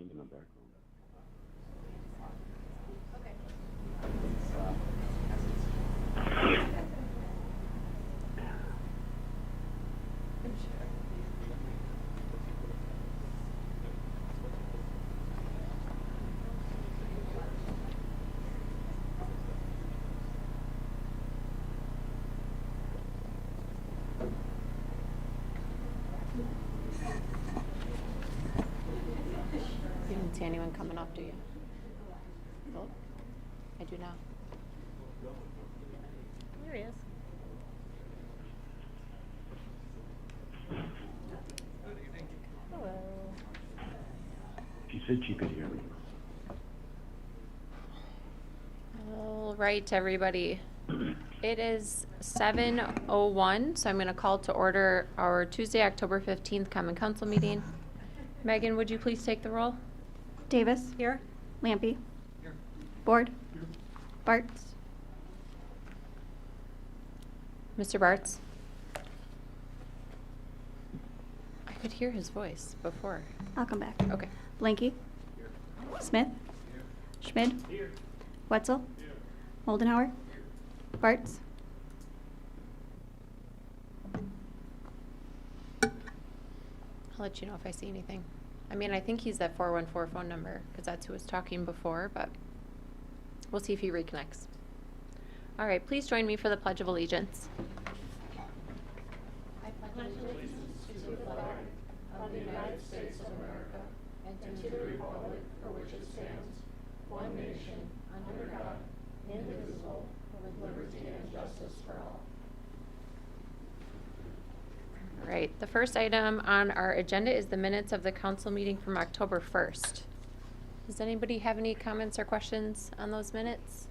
talking in the background. You didn't see anyone coming up, do you? Oh, I do now. There he is. Hello. She said she could hear me. All right, everybody. It is 7:01, so I'm going to call to order our Tuesday, October 15th Common Council meeting. Megan, would you please take the roll? Davis. Here. Lampy. Here. Board. Here. Bartz. Mr. Bartz? I could hear his voice before. I'll come back. Okay. Blanky. Here. Smith. Here. Schmid. Here. Wetzel. Here. Moldenhauer. Here. Bartz. I'll let you know if I see anything. I mean, I think he's that 414 phone number because that's who was talking before, but we'll see if he reconnects. All right, please join me for the Pledge of Allegiance. I pledge allegiance to the flag of the United States of America and to the republic for which it stands, one nation, under God, indivisible, with liberty and justice for all. All right, the first item on our agenda is the minutes of the council meeting from October 1st. Does anybody have any comments or questions on those minutes?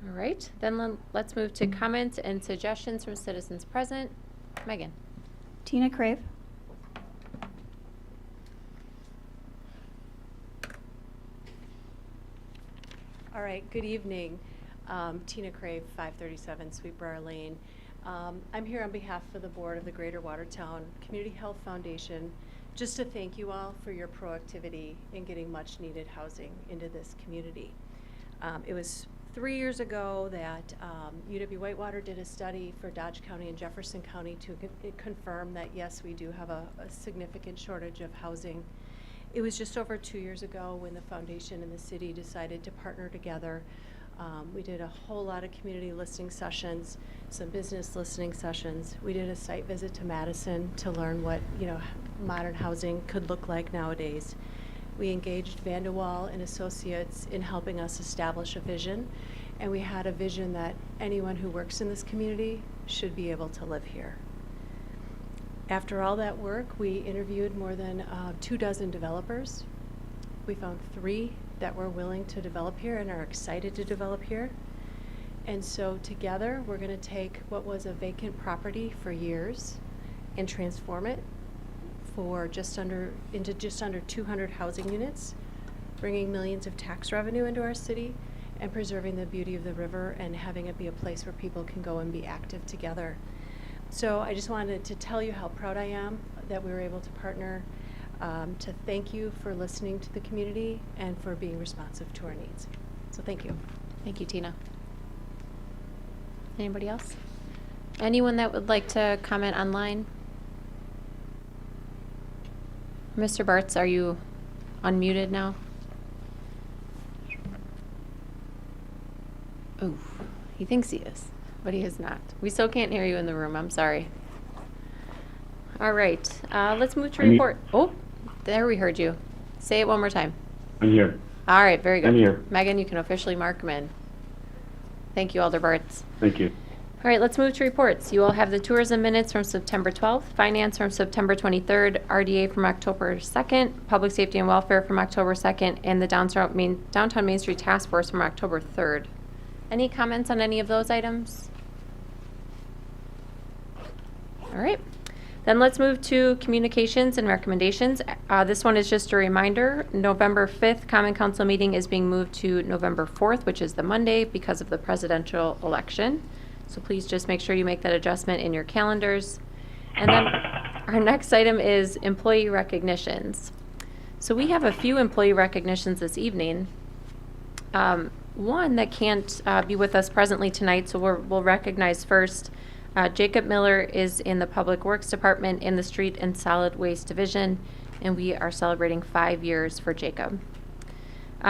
All right, then let's move to comments and suggestions from citizens present. Megan. Tina Crave. All right, good evening. Tina Crave, 537 Sweetbriar Lane. I'm here on behalf of the board of the Greater Watertown Community Health Foundation just to thank you all for your proactivity in getting much needed housing into this community. It was 3 years ago that UW-Whitewater did a study for Dodge County and Jefferson County to confirm that yes, we do have a significant shortage of housing. It was just over 2 years ago when the foundation and the city decided to partner together. We did a whole lot of community listening sessions, some business listening sessions. We did a site visit to Madison to learn what modern housing could look like nowadays. We engaged Vanderwall and Associates in helping us establish a vision, and we had a vision that anyone who works in this community should be able to live here. After all that work, we interviewed more than 24 developers. We found 3 that were willing to develop here and are excited to develop here. And so together, we're going to take what was a vacant property for years and transform it into just under 200 housing units, bringing millions of tax revenue into our city and preserving the beauty of the river and having it be a place where people can go and be active together. So I just wanted to tell you how proud I am that we were able to partner, to thank you for listening to the community and for being responsive to our needs. So thank you. Thank you, Tina. Anybody else? Anyone that would like to comment online? Mr. Bartz, are you unmuted now? Ooh, he thinks he is, but he is not. We still can't hear you in the room. I'm sorry. All right, let's move to report. Oh, there we heard you. Say it one more time. I'm here. All right, very good. I'm here. Megan, you can officially mark him in. Thank you, Alder Bartz. Thank you. All right, let's move to reports. You will have the tourism minutes from September 12th, finance from September 23rd, RDA from October 2nd, public safety and welfare from October 2nd, and the Downtown Main Street Task Force from October 3rd. Any comments on any of those items? All right. Then let's move to communications and recommendations. This one is just a reminder. November 5th Common Council meeting is being moved to November 4th, which is the Monday, because of the presidential election. So please just make sure you make that adjustment in your calendars. And then our next item is employee recognitions. So we have a few employee recognitions this evening. One that can't be with us presently tonight, so we'll recognize first. Jacob Miller is in the Public Works Department in the Street and Solid Waste Division, and we are celebrating 5 years for Jacob.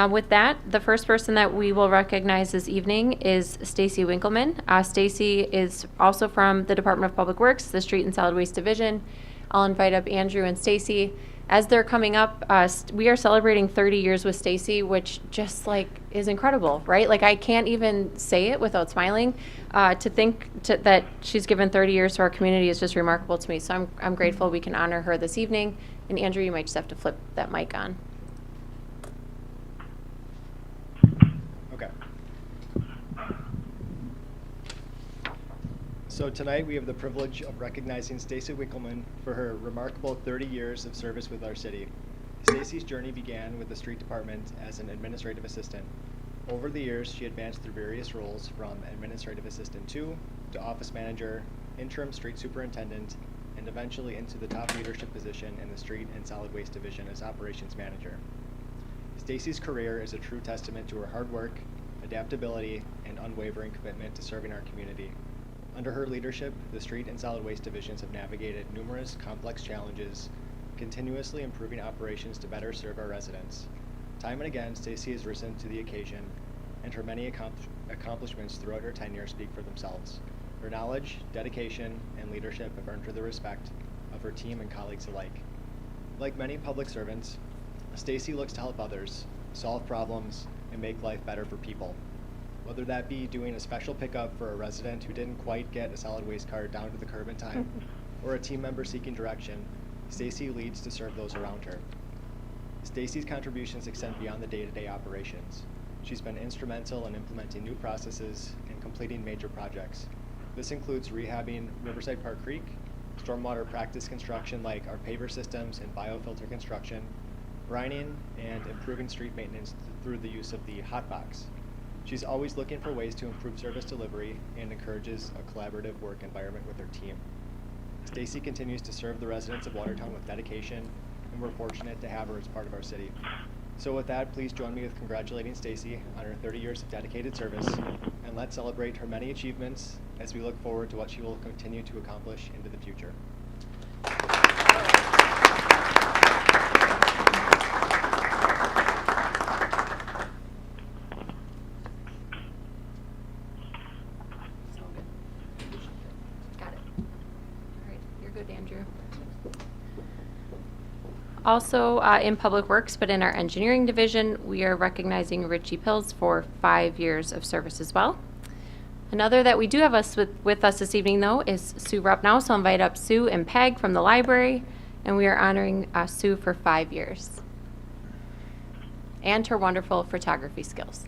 With that, the first person that we will recognize this evening is Stacy Winkleman. Stacy is also from the Department of Public Works, the Street and Solid Waste Division. I'll invite up Andrew and Stacy. As they're coming up, we are celebrating 30 years with Stacy, which just is incredible, right? I can't even say it without smiling. To think that she's given 30 years to our community is just remarkable to me. So I'm grateful we can honor her this evening. And Andrew, you might just have to flip that mic on. Okay. So tonight we have the privilege of recognizing Stacy Winkleman for her remarkable 30 years of service with our city. Stacy's journey began with the street department as an administrative assistant. Over the years, she advanced through various roles from administrative assistant 2 to office manager, interim street superintendent, and eventually into the top leadership position in the street and solid waste division as operations manager. Stacy's career is a true testament to her hard work, adaptability, and unwavering commitment to serving our community. Under her leadership, the street and solid waste divisions have navigated numerous complex challenges, continuously improving operations to better serve our residents. Time and again, Stacy has risen to the occasion, and her many accomplishments throughout her tenure speak for themselves. Her knowledge, dedication, and leadership have earned her the respect of her team and colleagues alike. Like many public servants, Stacy looks to help others, solve problems, and make life better for people. Whether that be doing a special pickup for a resident who didn't quite get a solid waste cart down to the curb in time, or a team member seeking direction, Stacy leads to serve those around her. Stacy's contributions extend beyond the day-to-day operations. She's been instrumental in implementing new processes and completing major projects. This includes rehabbing Riverside Park Creek, stormwater practice construction like our paver systems and biofilter construction, brining, and improving street maintenance through the use of the hot box. She's always looking for ways to improve service delivery and encourages a collaborative work environment with her team. Stacy continues to serve the residents of Watertown with dedication, and we're fortunate to have her as part of our city. So with that, please join me with congratulating Stacy on her 30 years of dedicated service, and let's celebrate her many achievements as we look forward to what she will continue to accomplish into the future. Also in Public Works, but in our engineering division, we are recognizing Richie Pills for 5 years of service as well. Another that we do have with us this evening, though, is Sue Rupp now. So I'll invite up Sue and Peg from the library, and we are honoring Sue for 5 years. And her wonderful photography skills.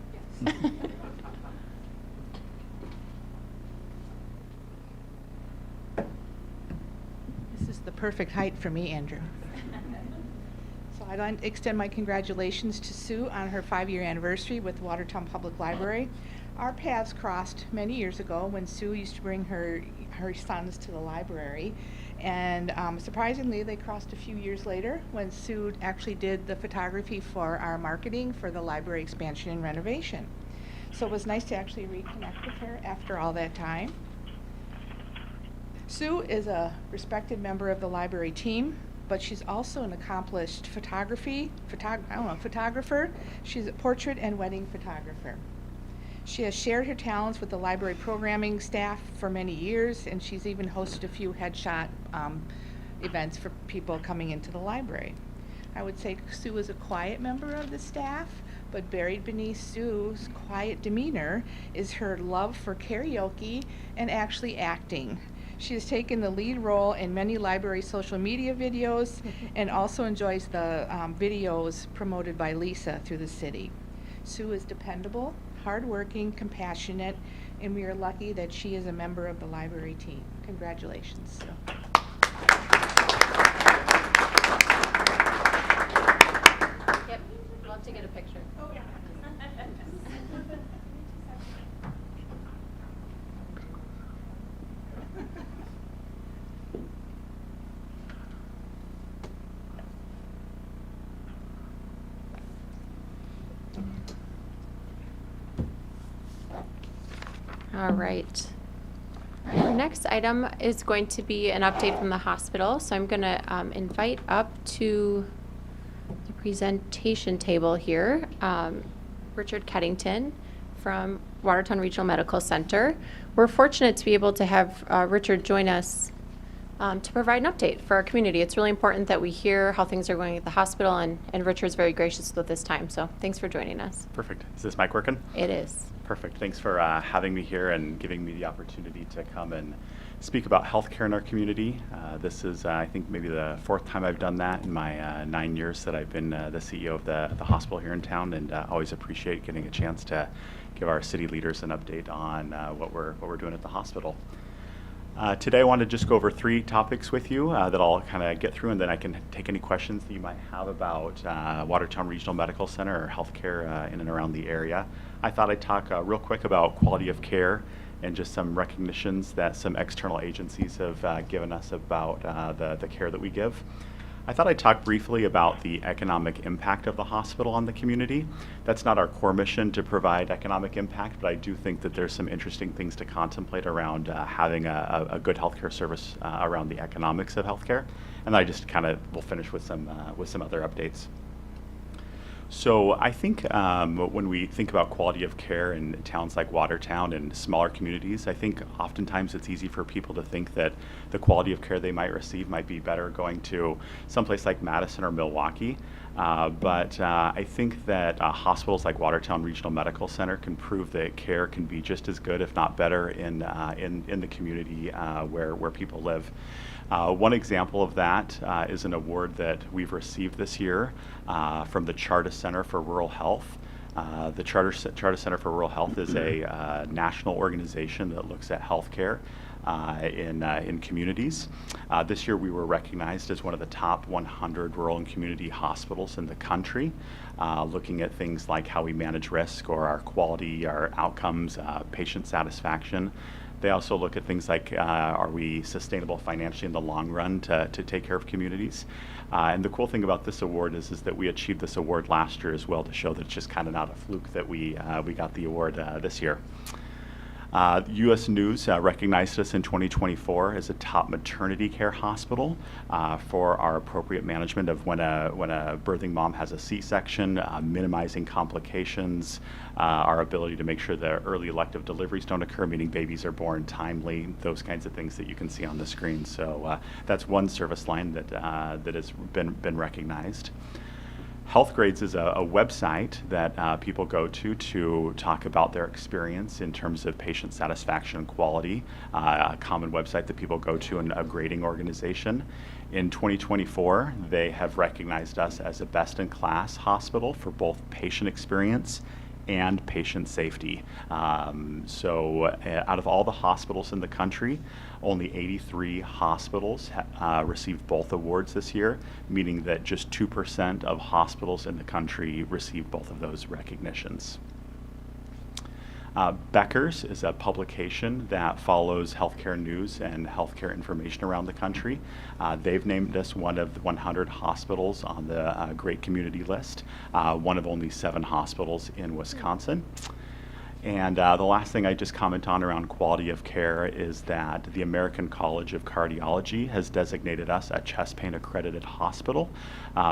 This is the perfect height for me, Andrew. So I'd like to extend my congratulations to Sue on her 5-year anniversary with Watertown Public Library. Our paths crossed many years ago when Sue used to bring her sons to the library. And surprisingly, they crossed a few years later when Sue actually did the photography for our marketing for the library expansion and renovation. So it was nice to actually reconnect with her after all that time. Sue is a respected member of the library team, but she's also an accomplished photographer. She's a portrait and wedding photographer. She has shared her talents with the library programming staff for many years, and she's even hosted a few headshot events for people coming into the library. I would say Sue is a quiet member of the staff, but buried beneath Sue's quiet demeanor is her love for karaoke and actually acting. She has taken the lead role in many library social media videos and also enjoys the videos promoted by Lisa through the city. Sue is dependable, hardworking, compassionate, and we are lucky that she is a member of the library team. Congratulations, Sue. Yep, love to get a picture. Oh, yeah. All right. Our next item is going to be an update from the hospital. So I'm going to invite up to the presentation table here Richard Keddington from Watertown Regional Medical Center. We're fortunate to be able to have Richard join us to provide an update for our community. It's really important that we hear how things are going at the hospital, and Richard's very gracious with this time. So thanks for joining us. Perfect. Is this mic working? It is. Perfect. Thanks for having me here and giving me the opportunity to come and speak about healthcare in our community. This is, I think, maybe the 4th time I've done that in my 9 years that I've been the CEO of the hospital here in town, and always appreciate getting a chance to give our city leaders an update on what we're doing at the hospital. Today I want to just go over 3 topics with you that I'll kind of get through, and then I can take any questions that you might have about Watertown Regional Medical Center or healthcare in and around the area. I thought I'd talk real quick about quality of care and just some recognitions that some external agencies have given us about the care that we give. I thought I'd talk briefly about the economic impact of the hospital on the community. That's not our core mission to provide economic impact, but I do think that there's some interesting things to contemplate around having a good healthcare service around the economics of healthcare. And I just kind of will finish with some other updates. So I think when we think about quality of care in towns like Watertown and smaller communities, I think oftentimes it's easy for people to think that the quality of care they might receive might be better going to someplace like Madison or Milwaukee. But I think that hospitals like Watertown Regional Medical Center can prove that care can be just as good, if not better, in the community where people live. One example of that is an award that we've received this year from the Chartis Center for Rural Health. The Chartis Center for Rural Health is a national organization that looks at healthcare in communities. This year we were recognized as one of the top 100 rural and community hospitals in the country, looking at things like how we manage risk or our quality, our outcomes, patient satisfaction. They also look at things like, are we sustainable financially in the long run to take care of communities? And the cool thing about this award is that we achieved this award last year as well, to show that it's just kind of not a fluke that we got the award this year. U.S. News recognized us in 2024 as a top maternity care hospital for our appropriate management of when a birthing mom has a C-section, minimizing complications, our ability to make sure that early elective deliveries don't occur, meaning babies are born timely, those kinds of things that you can see on the screen. So that's one service line that has been recognized. HealthGrades is a website that people go to talk about their experience in terms of patient satisfaction and quality, a common website that people go to, and a grading organization. In 2024, they have recognized us as a best-in-class hospital for both patient experience and patient safety. So out of all the hospitals in the country, only 83 hospitals received both awards this year, meaning that just 2% of hospitals in the country received both of those recognitions. Becker's is a publication that follows healthcare news and healthcare information around the country. They've named us one of the 100 hospitals on the Great Community list, one of only 7 hospitals in Wisconsin. And the last thing I just comment on around quality of care is that the American College of Cardiology has designated us a chest pain accredited hospital,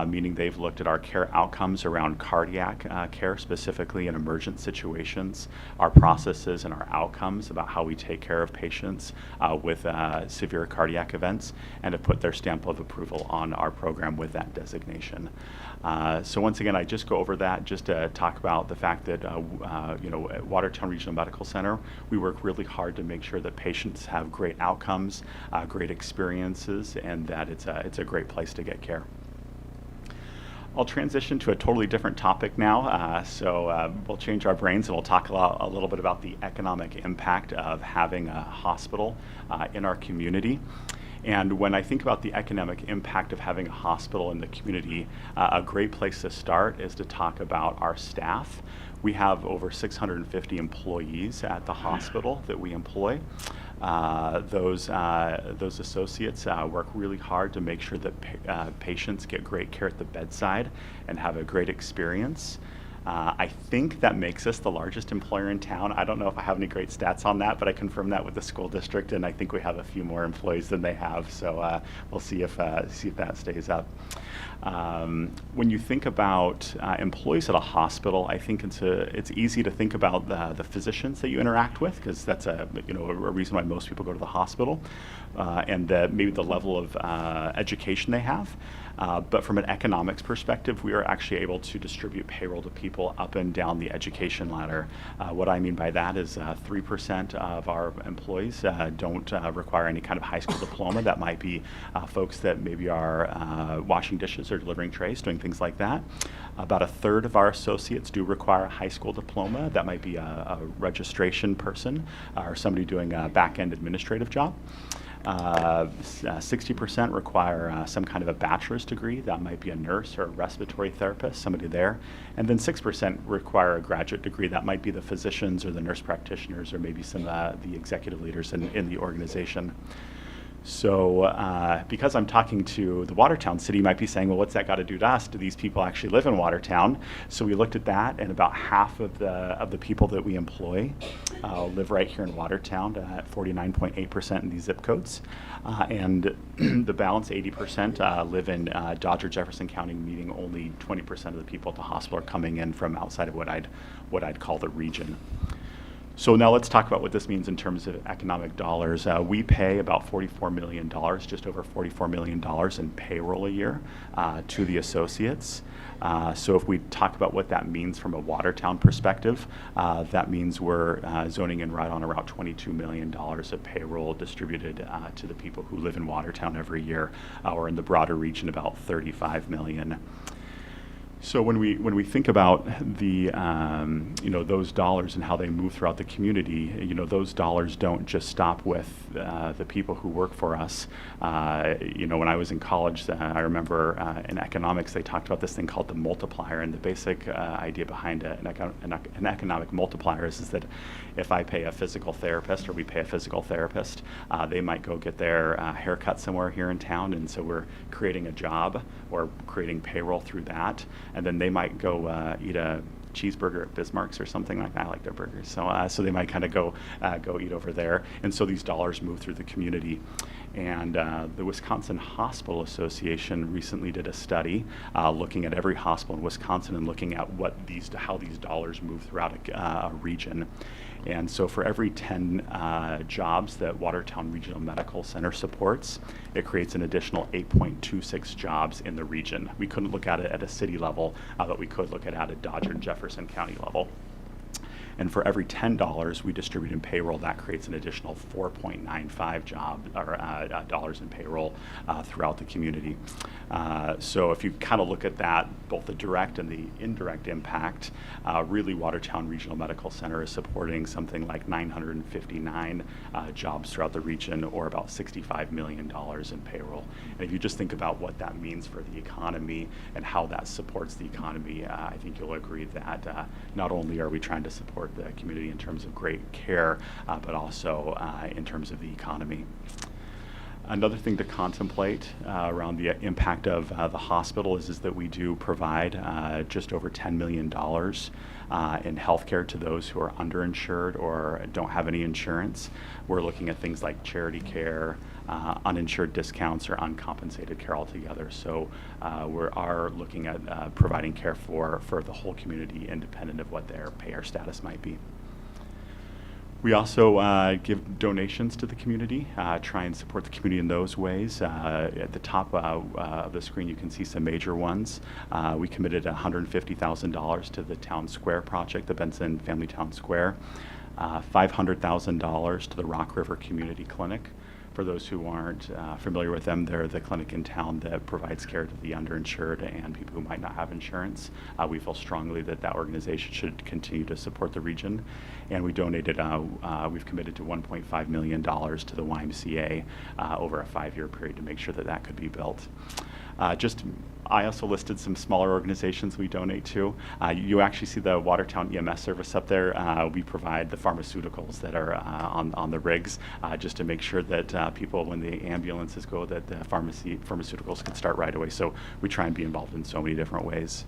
meaning they've looked at our care outcomes around cardiac care, specifically in emergent situations, our processes and our outcomes about how we take care of patients with severe cardiac events, and have put their stamp of approval on our program with that designation. So once again, I just go over that just to talk about the fact that at Watertown Regional Medical Center, we work really hard to make sure that patients have great outcomes, great experiences, and that it's a great place to get care. I'll transition to a totally different topic now. So we'll change our brains, and we'll talk a little bit about the economic impact of having a hospital in our community. And when I think about the economic impact of having a hospital in the community, a great place to start is to talk about our staff. We have over 650 employees at the hospital that we employ. Those associates work really hard to make sure that patients get great care at the bedside and have a great experience. I think that makes us the largest employer in town. I don't know if I have any great stats on that, but I confirmed that with the school district, and I think we have a few more employees than they have. So we'll see if that stays up. When you think about employees at a hospital, I think it's easy to think about the physicians that you interact with, because that's a reason why most people go to the hospital, and maybe the level of education they have. But from an economics perspective, we are actually able to distribute payroll to people up and down the education ladder. What I mean by that is 3% of our employees don't require any kind of high school diploma. That might be folks that maybe are washing dishes or delivering trays, doing things like that. About a third of our associates do require a high school diploma. That might be a registration person or somebody doing a back-end administrative job. 60% require some kind of a bachelor's degree. That might be a nurse or a respiratory therapist, somebody there. And then 6% require a graduate degree. That might be the physicians or the nurse practitioners or maybe some of the executive leaders in the organization. So because I'm talking to the Watertown city, you might be saying, well, what's that got to do to us? Do these people actually live in Watertown? So we looked at that, and about half of the people that we employ live right here in Watertown, at 49.8% in these zip codes. And the balance, 80%, live in Dodger, Jefferson County, meaning only 20% of the people at the hospital are coming in from outside of what I'd call the region. So now let's talk about what this means in terms of economic dollars. We pay about $44 million, just over $44 million in payroll a year to the associates. So if we talk about what that means from a Watertown perspective, that means we're zoning in right on around $22 million of payroll distributed to the people who live in Watertown every year, or in the broader region about $35 million. So when we think about the those dollars and how they move throughout the community, those dollars don't just stop with the people who work for us. When I was in college, I remember in economics they talked about this thing called the multiplier, and the basic idea behind an economic multiplier is that if I pay a physical therapist or we pay a physical therapist, they might go get their haircut somewhere here in town, and so we're creating a job or creating payroll through that. And then they might go eat a cheeseburger at Bismarck's or something like that. I like their burgers. So they might kind of go eat over there. And so these dollars move through the community. And the Wisconsin Hospital Association recently did a study looking at every hospital in Wisconsin and looking at how these dollars move throughout a region. And so for every 10 jobs that Watertown Regional Medical Center supports, it creates an additional 8.26 jobs in the region. We couldn't look at it at a city level, but we could look at it at a Dodger and Jefferson County level. And for every $10 we distribute in payroll, that creates an additional 4.95 dollars in payroll throughout the community. So if you kind of look at that, both the direct and the indirect impact, really Watertown Regional Medical Center is supporting something like 959 jobs throughout the region, or about $65 million in payroll. And if you just think about what that means for the economy and how that supports the economy, I think you'll agree that not only are we trying to support the community in terms of great care, but also in terms of the economy. Another thing to contemplate around the impact of the hospital is that we do provide just over $10 million in health care to those who are underinsured or don't have any insurance. We're looking at things like charity care, uninsured discounts, or uncompensated care altogether. So we are looking at providing care for the whole community, independent of what their payer status might be. We also give donations to the community, try and support the community in those ways. At the top of the screen, you can see some major ones. We committed $150,000 to the Town Square project, the Benson Family Town Square, $500,000 to the Rock River Community Clinic. For those who aren't familiar with them, they're the clinic in town that provides care to the underinsured and people who might not have insurance. We feel strongly that that organization should continue to support the region. And we donated, we've committed to $1.5 million to the YMCA over a 5-year period to make sure that that could be built. I also listed some smaller organizations we donate to. You actually see the Watertown EMS service up there. We provide the pharmaceuticals that are on the rigs, just to make sure that people, when the ambulances go, that the pharmaceuticals can start right away. So we try and be involved in so many different ways.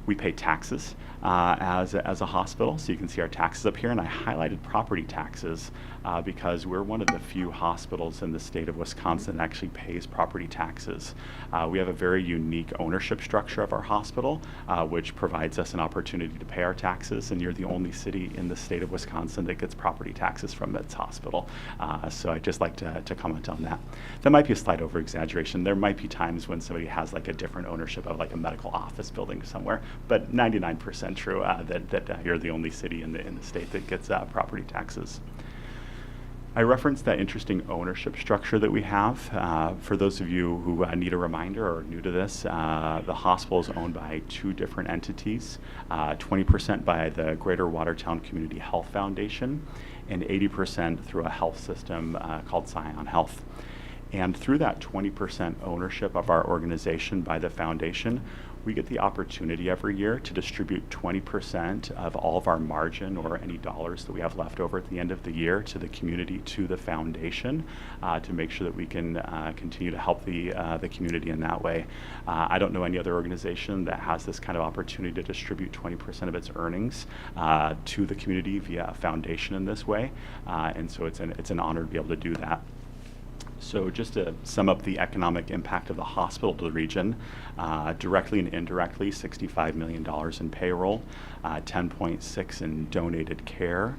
We pay taxes as a hospital, so you can see our taxes up here, and I highlighted property taxes because we're one of the few hospitals in the state of Wisconsin that actually pays property taxes. We have a very unique ownership structure of our hospital, which provides us an opportunity to pay our taxes, and you're the only city in the state of Wisconsin that gets property taxes from its hospital. So I'd just like to comment on that. That might be a slight over-exaggeration. There might be times when somebody has like a different ownership of like a medical office building somewhere, but 99% true that you're the only city in the state that gets property taxes. I referenced that interesting ownership structure that we have. For those of you who need a reminder or are new to this, the hospital is owned by two different entities, 20% by the Greater Watertown Community Health Foundation and 80% through a health system called Scion Health. And through that 20% ownership of our organization by the foundation, we get the opportunity every year to distribute 20% of all of our margin or any dollars that we have left over at the end of the year to the community, to the foundation, to make sure that we can continue to help the community in that way. I don't know any other organization that has this kind of opportunity to distribute 20% of its earnings to the community via a foundation in this way, and so it's an honor to be able to do that. So just to sum up the economic impact of the hospital to the region, directly and indirectly, $65 million in payroll, $10.6 in donated care,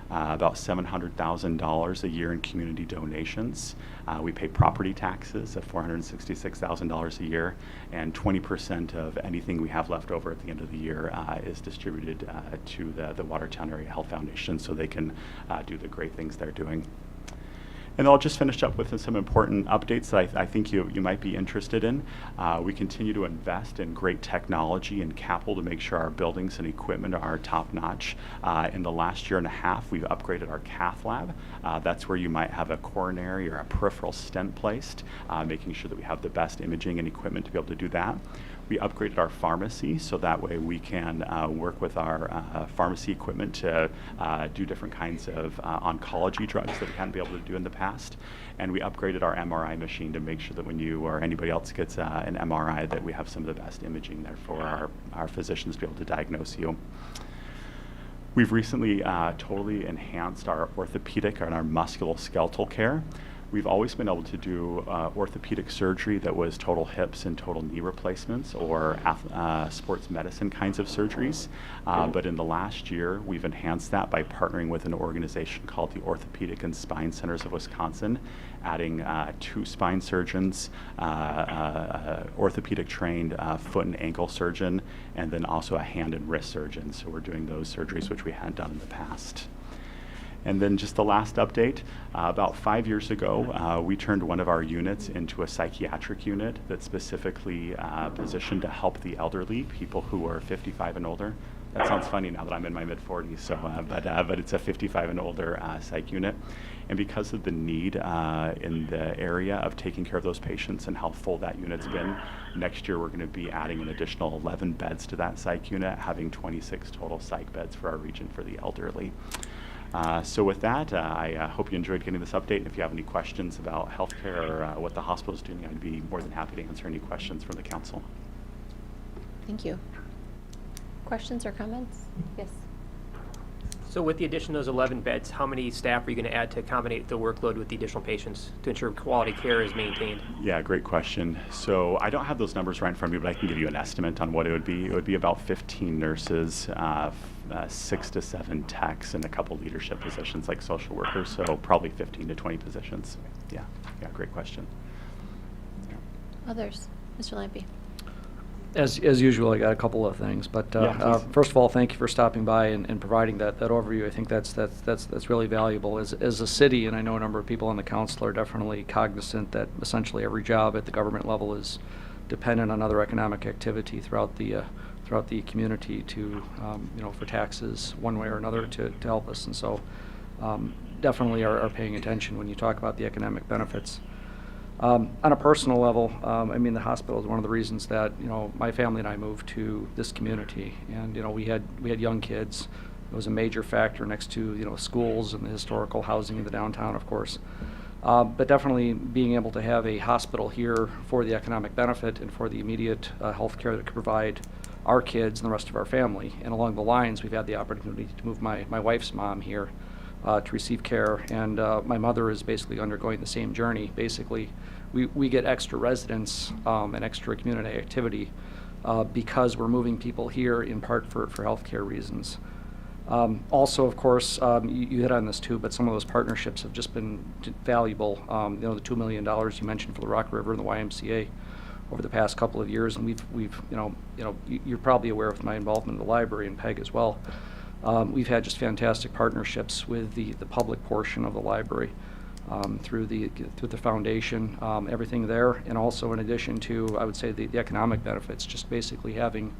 about $700,000 a year in community donations. We pay property taxes of $466,000 a year, and 20% of anything we have left over at the end of the year is distributed to the Watertown Area Health Foundation so they can do the great things they're doing. And I'll just finish up with some important updates that I think you might be interested in. We continue to invest in great technology and capital to make sure our buildings and equipment are top-notch. In the last year and a half, we've upgraded our cath lab. That's where you might have a coronary or a peripheral stent placed, making sure that we have the best imaging and equipment to be able to do that. We upgraded our pharmacy so that way we can work with our pharmacy equipment to do different kinds of oncology drugs that we hadn't been able to do in the past. And we upgraded our MRI machine to make sure that when you or anybody else gets an MRI that we have some of the best imaging there for our physicians to be able to diagnose you. We've recently totally enhanced our orthopedic and our musculoskeletal care. We've always been able to do orthopedic surgery that was total hips and total knee replacements or sports medicine kinds of surgeries. But in the last year, we've enhanced that by partnering with an organization called the Orthopedic and Spine Centers of Wisconsin, adding 2 spine surgeons, orthopedic trained foot and ankle surgeon, and then also a hand and wrist surgeon. So we're doing those surgeries which we hadn't done in the past. And then just the last update, about 5 years ago, we turned one of our units into a psychiatric unit that's specifically positioned to help the elderly, people who are 55 and older. That sounds funny now that I'm in my mid-40s, so, but it's a 55 and older psych unit. And because of the need in the area of taking care of those patients and how full that unit's been, next year we're going to be adding an additional 11 beds to that psych unit, having 26 total psych beds for our region for the elderly. So with that, I hope you enjoyed getting this update. If you have any questions about healthcare or what the hospital is doing, I'd be more than happy to answer any questions from the council. Thank you. Questions or comments? Yes. So with the addition of those 11 beds, how many staff are you going to add to accommodate the workload with the additional patients to ensure quality care is maintained? Yeah, great question. So I don't have those numbers right in front of me, but I can give you an estimate on what it would be. It would be about 15 nurses, 6 to 7 techs, and a couple leadership positions like social workers, so probably 15 to 20 positions. Yeah, great question. Yeah. Others? Mr. Lampy. As usual, I got a couple of things, but Yeah, first of all, thank you for stopping by and providing that overview. I think that's really valuable. As a city, and I know a number of people on the council are definitely cognizant that essentially every job at the government level is dependent on other economic activity throughout the community to for taxes one way or another to help us, and so definitely are paying attention when you talk about the economic benefits. On a personal level, I mean, the hospital is one of the reasons that my family and I moved to this community, and we had young kids. It was a major factor next to schools and the historical housing in the downtown, of course. But definitely being able to have a hospital here for the economic benefit and for the immediate health care that could provide our kids and the rest of our family. And along the lines, we've had the opportunity to move my wife's mom here to receive care, and my mother is basically undergoing the same journey. Basically, we get extra residents and extra community activity because we're moving people here in part for healthcare reasons. Also, of course, you hit on this too, but some of those partnerships have just been valuable. The $2 million you mentioned for the Rock River and the YMCA over the past couple of years, and we've you're probably aware of my involvement in the library and PEG as well. We've had just fantastic partnerships with the public portion of the library through the foundation, everything there, and also in addition to, I would say, the economic benefits, just basically having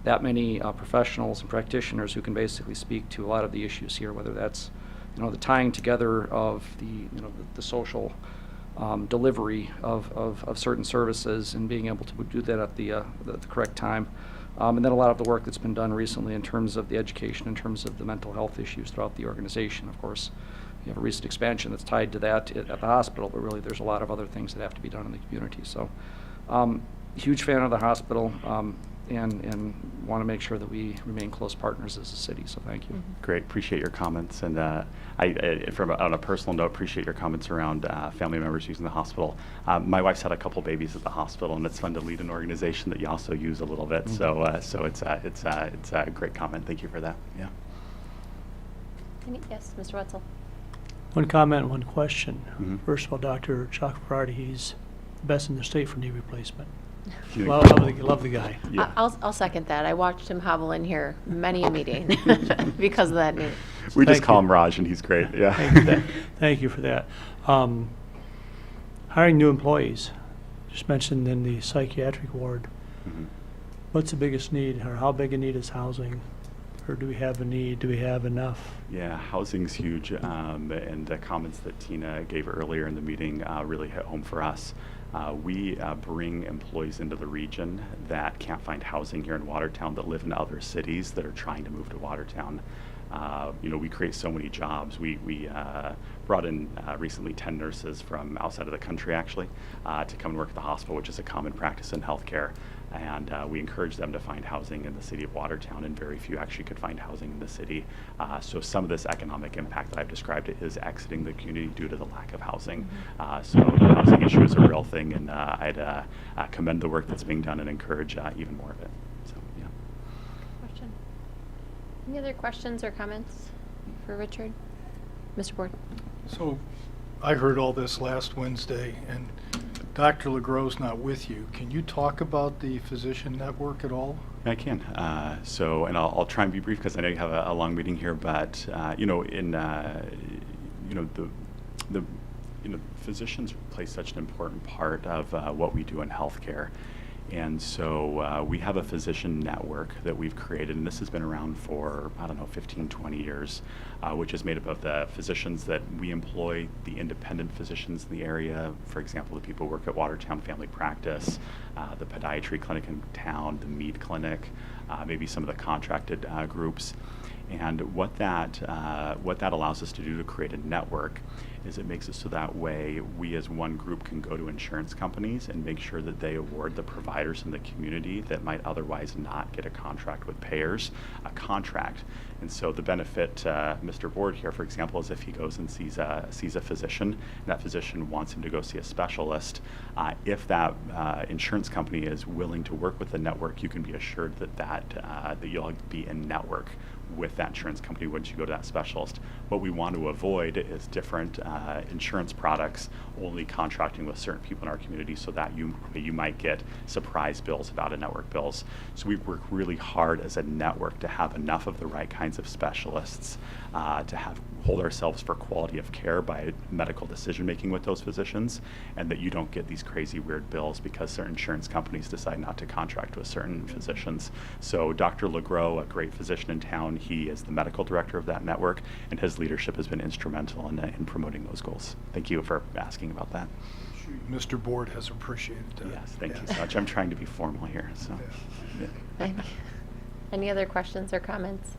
that many professionals and practitioners who can basically speak to a lot of the issues here, whether that's the tying together of the social delivery of certain services and being able to do that at the correct time. And then a lot of the work that's been done recently in terms of the education, in terms of the mental health issues throughout the organization. Of course, you have a recent expansion that's tied to that at the hospital, but really there's a lot of other things that have to be done in the community. So, huge fan of the hospital, and want to make sure that we remain close partners as a city. So thank you. Great, appreciate your comments, and on a personal note, appreciate your comments around family members using the hospital. My wife's had a couple babies at the hospital, and it's fun to lead an organization that you also use a little bit. So it's a great comment. Thank you for that. Yeah. Yes, Mr. Wetzel. One comment, one question. Mm-hmm. First of all, Dr. Chuck Ferrari, he's the best in the state for knee replacement. You Love the guy. Yeah. I'll second that. I watched him hobble in here many a meeting because of that news. We just Thank call you. him Raj, and he's great. Yeah. Thank you for that. Hiring new employees, just mentioned in the psychiatric ward. Mhm. What's the biggest need, or how big a need is housing? Or do we have a need? Do we have enough? Yeah, housing's huge, and the comments that Tina gave earlier in the meeting really hit home for us. We bring employees into the region that can't find housing here in Watertown, that live in other cities that are trying to move to Watertown. We create so many jobs. We brought in recently 10 nurses from outside of the country, actually, to come and work at the hospital, which is a common practice in healthcare. And we encourage them to find housing in the city of Watertown, and very few actually could find housing in the city. So some of this economic impact that I've described is exiting the community due to the lack of housing. So the housing issue is a real thing, and I'd commend the work that's being done and encourage even more of it. So, yeah. Question. Any other questions or comments for Richard? Mr. Board. So I heard all this last Wednesday, and Dr. LeGros not with you. Can you talk about the physician network at all? I can. And I'll try and be brief because I know you have a long meeting here. But physicians play such an important part of what we do in healthcare. And so we have a physician network that we've created, and this has been around for, 15, 20 years, which is made up of the physicians that we employ, the independent physicians in the area, for example, the people who work at Watertown Family Practice, the podiatry clinic in town, the meat clinic, maybe some of the contracted groups. And what that allows us to do to create a network is it makes it so that way we as one group can go to insurance companies and make sure that they award the providers in the community that might otherwise not get a contract with payers a contract. And so the benefit to Mr. Board here, for example, is if he goes and sees a physician, and that physician wants him to go see a specialist, if that insurance company is willing to work with the network, you can be assured that you'll be in network with that insurance company once you go to that specialist. What we want to avoid is different insurance products only contracting with certain people in our community, so that you might get surprise bills about out-of-network bills. So we work really hard as a network to have enough of the right kinds of specialists to hold ourselves for quality of care by medical decision making with those physicians, and that you don't get these crazy weird bills because certain insurance companies decide not to contract with certain physicians. So Dr. LeGros, a great physician in town, he is the medical director of that network, and his leadership has been instrumental in promoting those goals. Thank you for asking about that. Mr. Board has appreciated that. Yes, thank you so much. I'm trying to be formal here. So, yeah. Thank you. Any other questions or comments?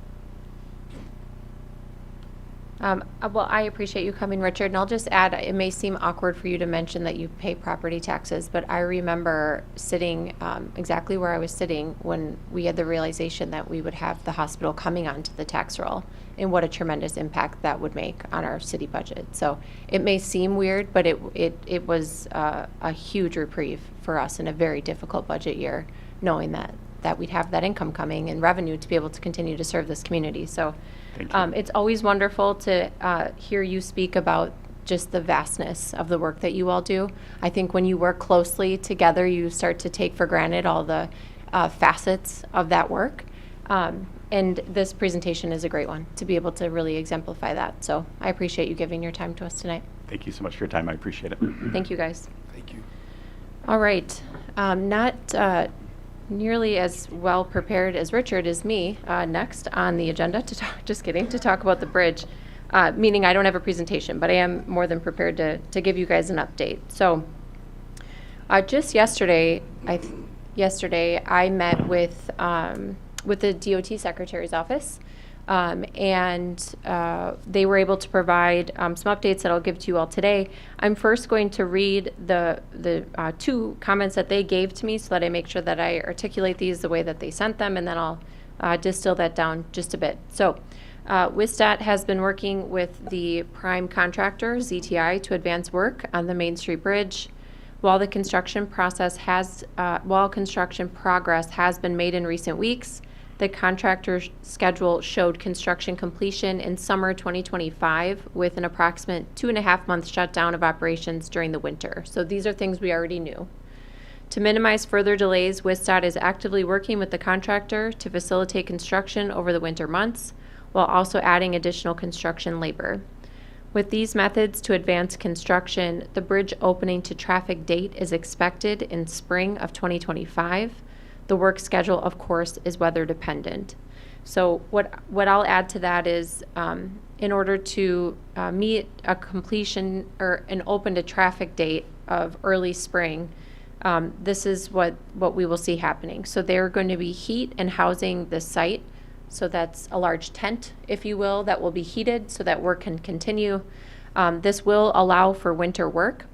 Well, I appreciate you coming, Richard, and I'll just add, it may seem awkward for you to mention that you pay property taxes, but I remember sitting exactly where I was sitting when we had the realization that we would have the hospital coming onto the tax roll, and what a tremendous impact that would make on our city budget. So it may seem weird, but it was a huge reprieve for us in a very difficult budget year, knowing that we'd have that income coming and revenue to be able to continue to serve this community. So Thank you. it's always wonderful to hear you speak about just the vastness of the work that you all do. I think when you work closely together, you start to take for granted all the facets of that work. And this presentation is a great one to be able to really exemplify that. So I appreciate you giving your time to us tonight. Thank you so much for your time. I appreciate it. Thank you, guys. Thank you. All right. Not nearly as well prepared as Richard is me next on the agenda to talk, just kidding, to talk about the bridge, meaning I don't have a presentation, but I am more than prepared to give you guys an update. So just yesterday I met with the DOT Secretary's office, and they were able to provide some updates that I'll give to you all today. I'm first going to read the two comments that they gave to me so that I make sure that I articulate these the way that they sent them, and then I'll distill that down just a bit. So WISDOT has been working with the prime contractor, ZTI, to advance work on the Main Street Bridge. While construction progress has been made in recent weeks, the contractor's schedule showed construction completion in summer 2025 with an approximate 2.5-month shutdown of operations during the winter. So these are things we already knew. To minimize further delays, WISDOT is actively working with the contractor to facilitate construction over the winter months, while also adding additional construction labor. With these methods to advance construction, the bridge opening to traffic date is expected in spring of 2025. The work schedule, of course, is weather dependent. So what I'll add to that is in order to meet a completion or an open to traffic date of early spring, this is what we will see happening. So they're going to be heat and housing the site. So that's a large tent, if you will, that will be heated so that work can continue. This will allow for winter work.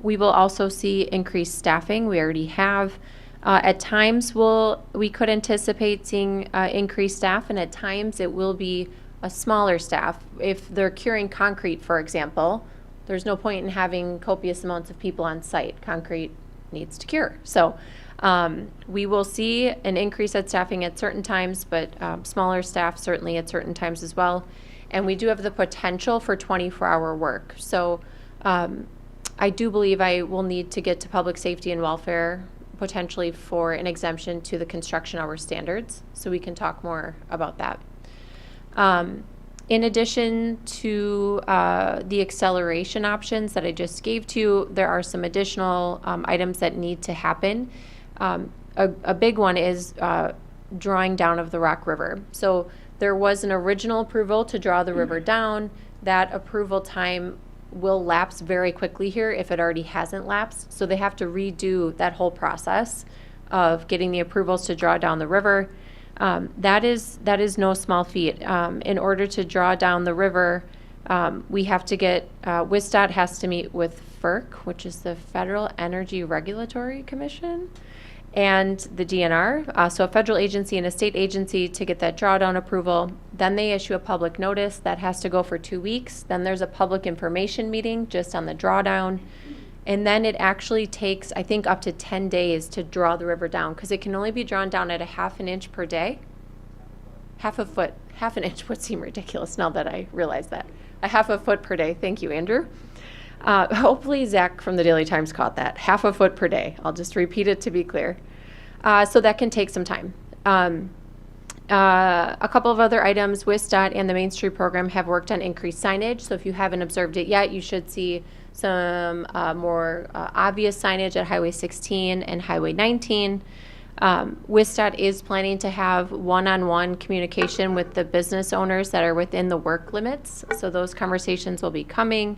We will also see increased staffing. We already have. At times, we could anticipate seeing increased staff, and at times it will be a smaller staff. If they're curing concrete, for example, there's no point in having copious amounts of people on site. Concrete needs to cure. So we will see an increase at staffing at certain times, but smaller staff certainly at certain times as well. And we do have the potential for 24-hour work. So I do believe I will need to get to public safety and welfare potentially for an exemption to the construction hour standards, so we can talk more about that. In addition to the acceleration options that I just gave to you, there are some additional items that need to happen. A big one is drawing down of the Rock River. So there was an original approval to draw the river down. That approval time will lapse very quickly here if it already hasn't lapsed. So they have to redo that whole process of getting the approvals to draw down the river. That is no small feat. In order to draw down the river, we have to get, WISDOT has to meet with FERC, which is the Federal Energy Regulatory Commission, and the DNR, so a federal agency and a state agency, to get that drawdown approval. Then they issue a public notice that has to go for 2 weeks. Then there's a public information meeting just on the drawdown. And then it actually takes, I think, up to 10 days to draw the river down, because it can only be drawn down at a 1/2 inch per day. 1/2 foot, 1/2 inch would seem ridiculous now that I realize that. A 1/2 foot per day. Thank you, Andrew. Hopefully Zach from the Daily Times caught that. 1/2 foot per day. I'll just repeat it to be clear. So that can take some time. A couple of other items, WISDOT and the Main Street program have worked on increased signage. So if you haven't observed it yet, you should see some more obvious signage at Highway 16 and Highway 19. WISDOT is planning to have one-on-one communication with the business owners that are within the work limits. So those conversations will be coming.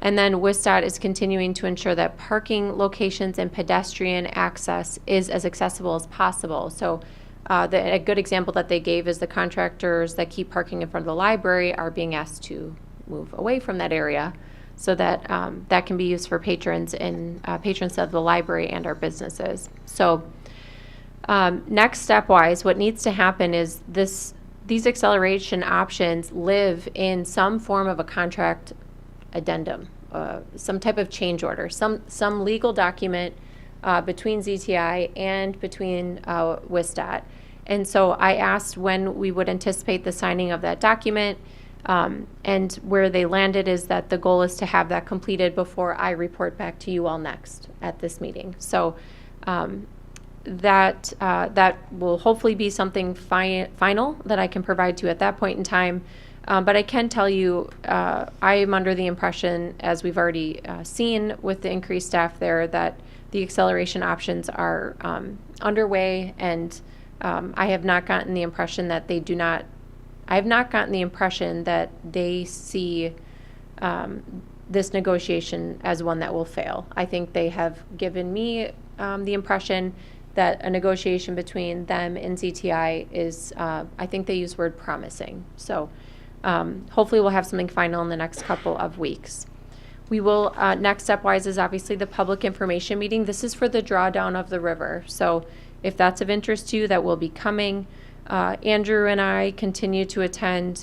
And then WISDOT is continuing to ensure that parking locations and pedestrian access is as accessible as possible. So A good example that they gave is the contractors that keep parking in front of the library are being asked to move away from that area so that that can be used for patrons and patrons of the library and our businesses. So next step-wise, what needs to happen is these acceleration options live in some form of a contract addendum, some type of change order, some legal document between ZTI and between WISDOT. And so I asked when we would anticipate the signing of that document, and where they landed is that the goal is to have that completed before I report back to you all next at this meeting. So that will hopefully be something final that I can provide to you at that point in time. But I can tell you, I am under the impression, as we've already seen with the increased staff there, that the acceleration options are underway, and I have not gotten the impression that they do not. I have not gotten the impression that they see this negotiation as one that will fail. I think they have given me the impression that a negotiation between them and ZTI is, I think they use the word promising. So hopefully we'll have something final in the next couple of weeks. We will, next step-wise is obviously the public information meeting. This is for the drawdown of the river. So if that's of interest to you, that will be coming. Andrew and I continue to attend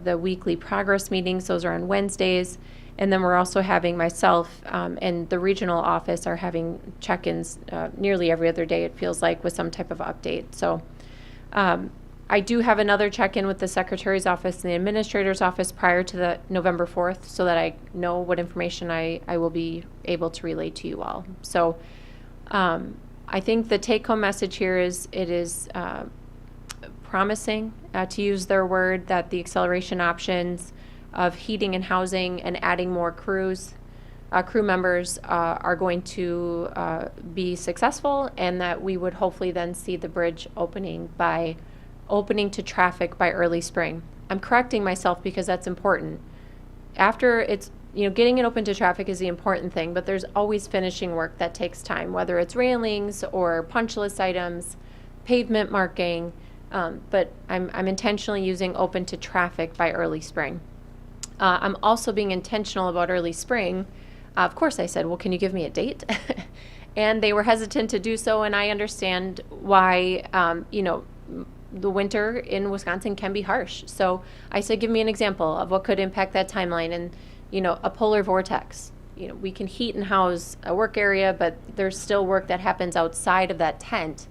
the weekly progress meetings. Those are on Wednesdays. And then we're also having myself and the regional office are having check-ins nearly every other day, it feels like, with some type of update. So I do have another check-in with the Secretary's office and the Administrator's office prior to the November 4th so that I know what information I will be able to relay to you all. So I think the take-home message here is it is promising, to use their word, that the acceleration options of heating and housing and adding more crew members are going to be successful, and that we would hopefully then see the bridge opening to traffic by early spring. I'm correcting myself because that's important. After it's, getting it open to traffic is the important thing, but there's always finishing work that takes time, whether it's railings or punch list items, pavement marking, but I'm intentionally using open to traffic by early spring. I'm also being intentional about early spring. Of course, I said, well, can you give me a date? And they were hesitant to do so, and I understand why, the winter in Wisconsin can be harsh. So I said, give me an example of what could impact that timeline. And, a polar vortex. We can heat and house a work area, but there's still work that happens outside of that tent.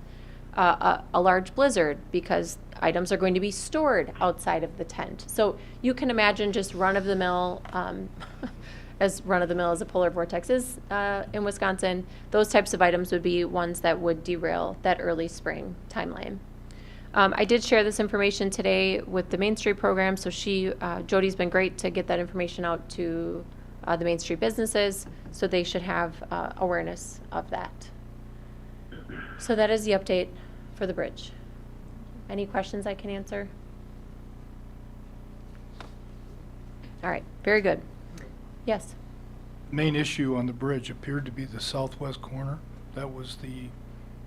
A large blizzard, because items are going to be stored outside of the tent. So you can imagine just run-of-the-mill, as run-of-the-mill as a polar vortex is in Wisconsin, those types of items would be ones that would derail that early spring timeline. I did share this information today with the Main Street program, so Jody's been great to get that information out to the Main Street businesses, so they should have awareness of that. So that is the update for the bridge. Any questions I can answer? All right, very good. Yes? Main issue on the bridge appeared to be the southwest corner. That was the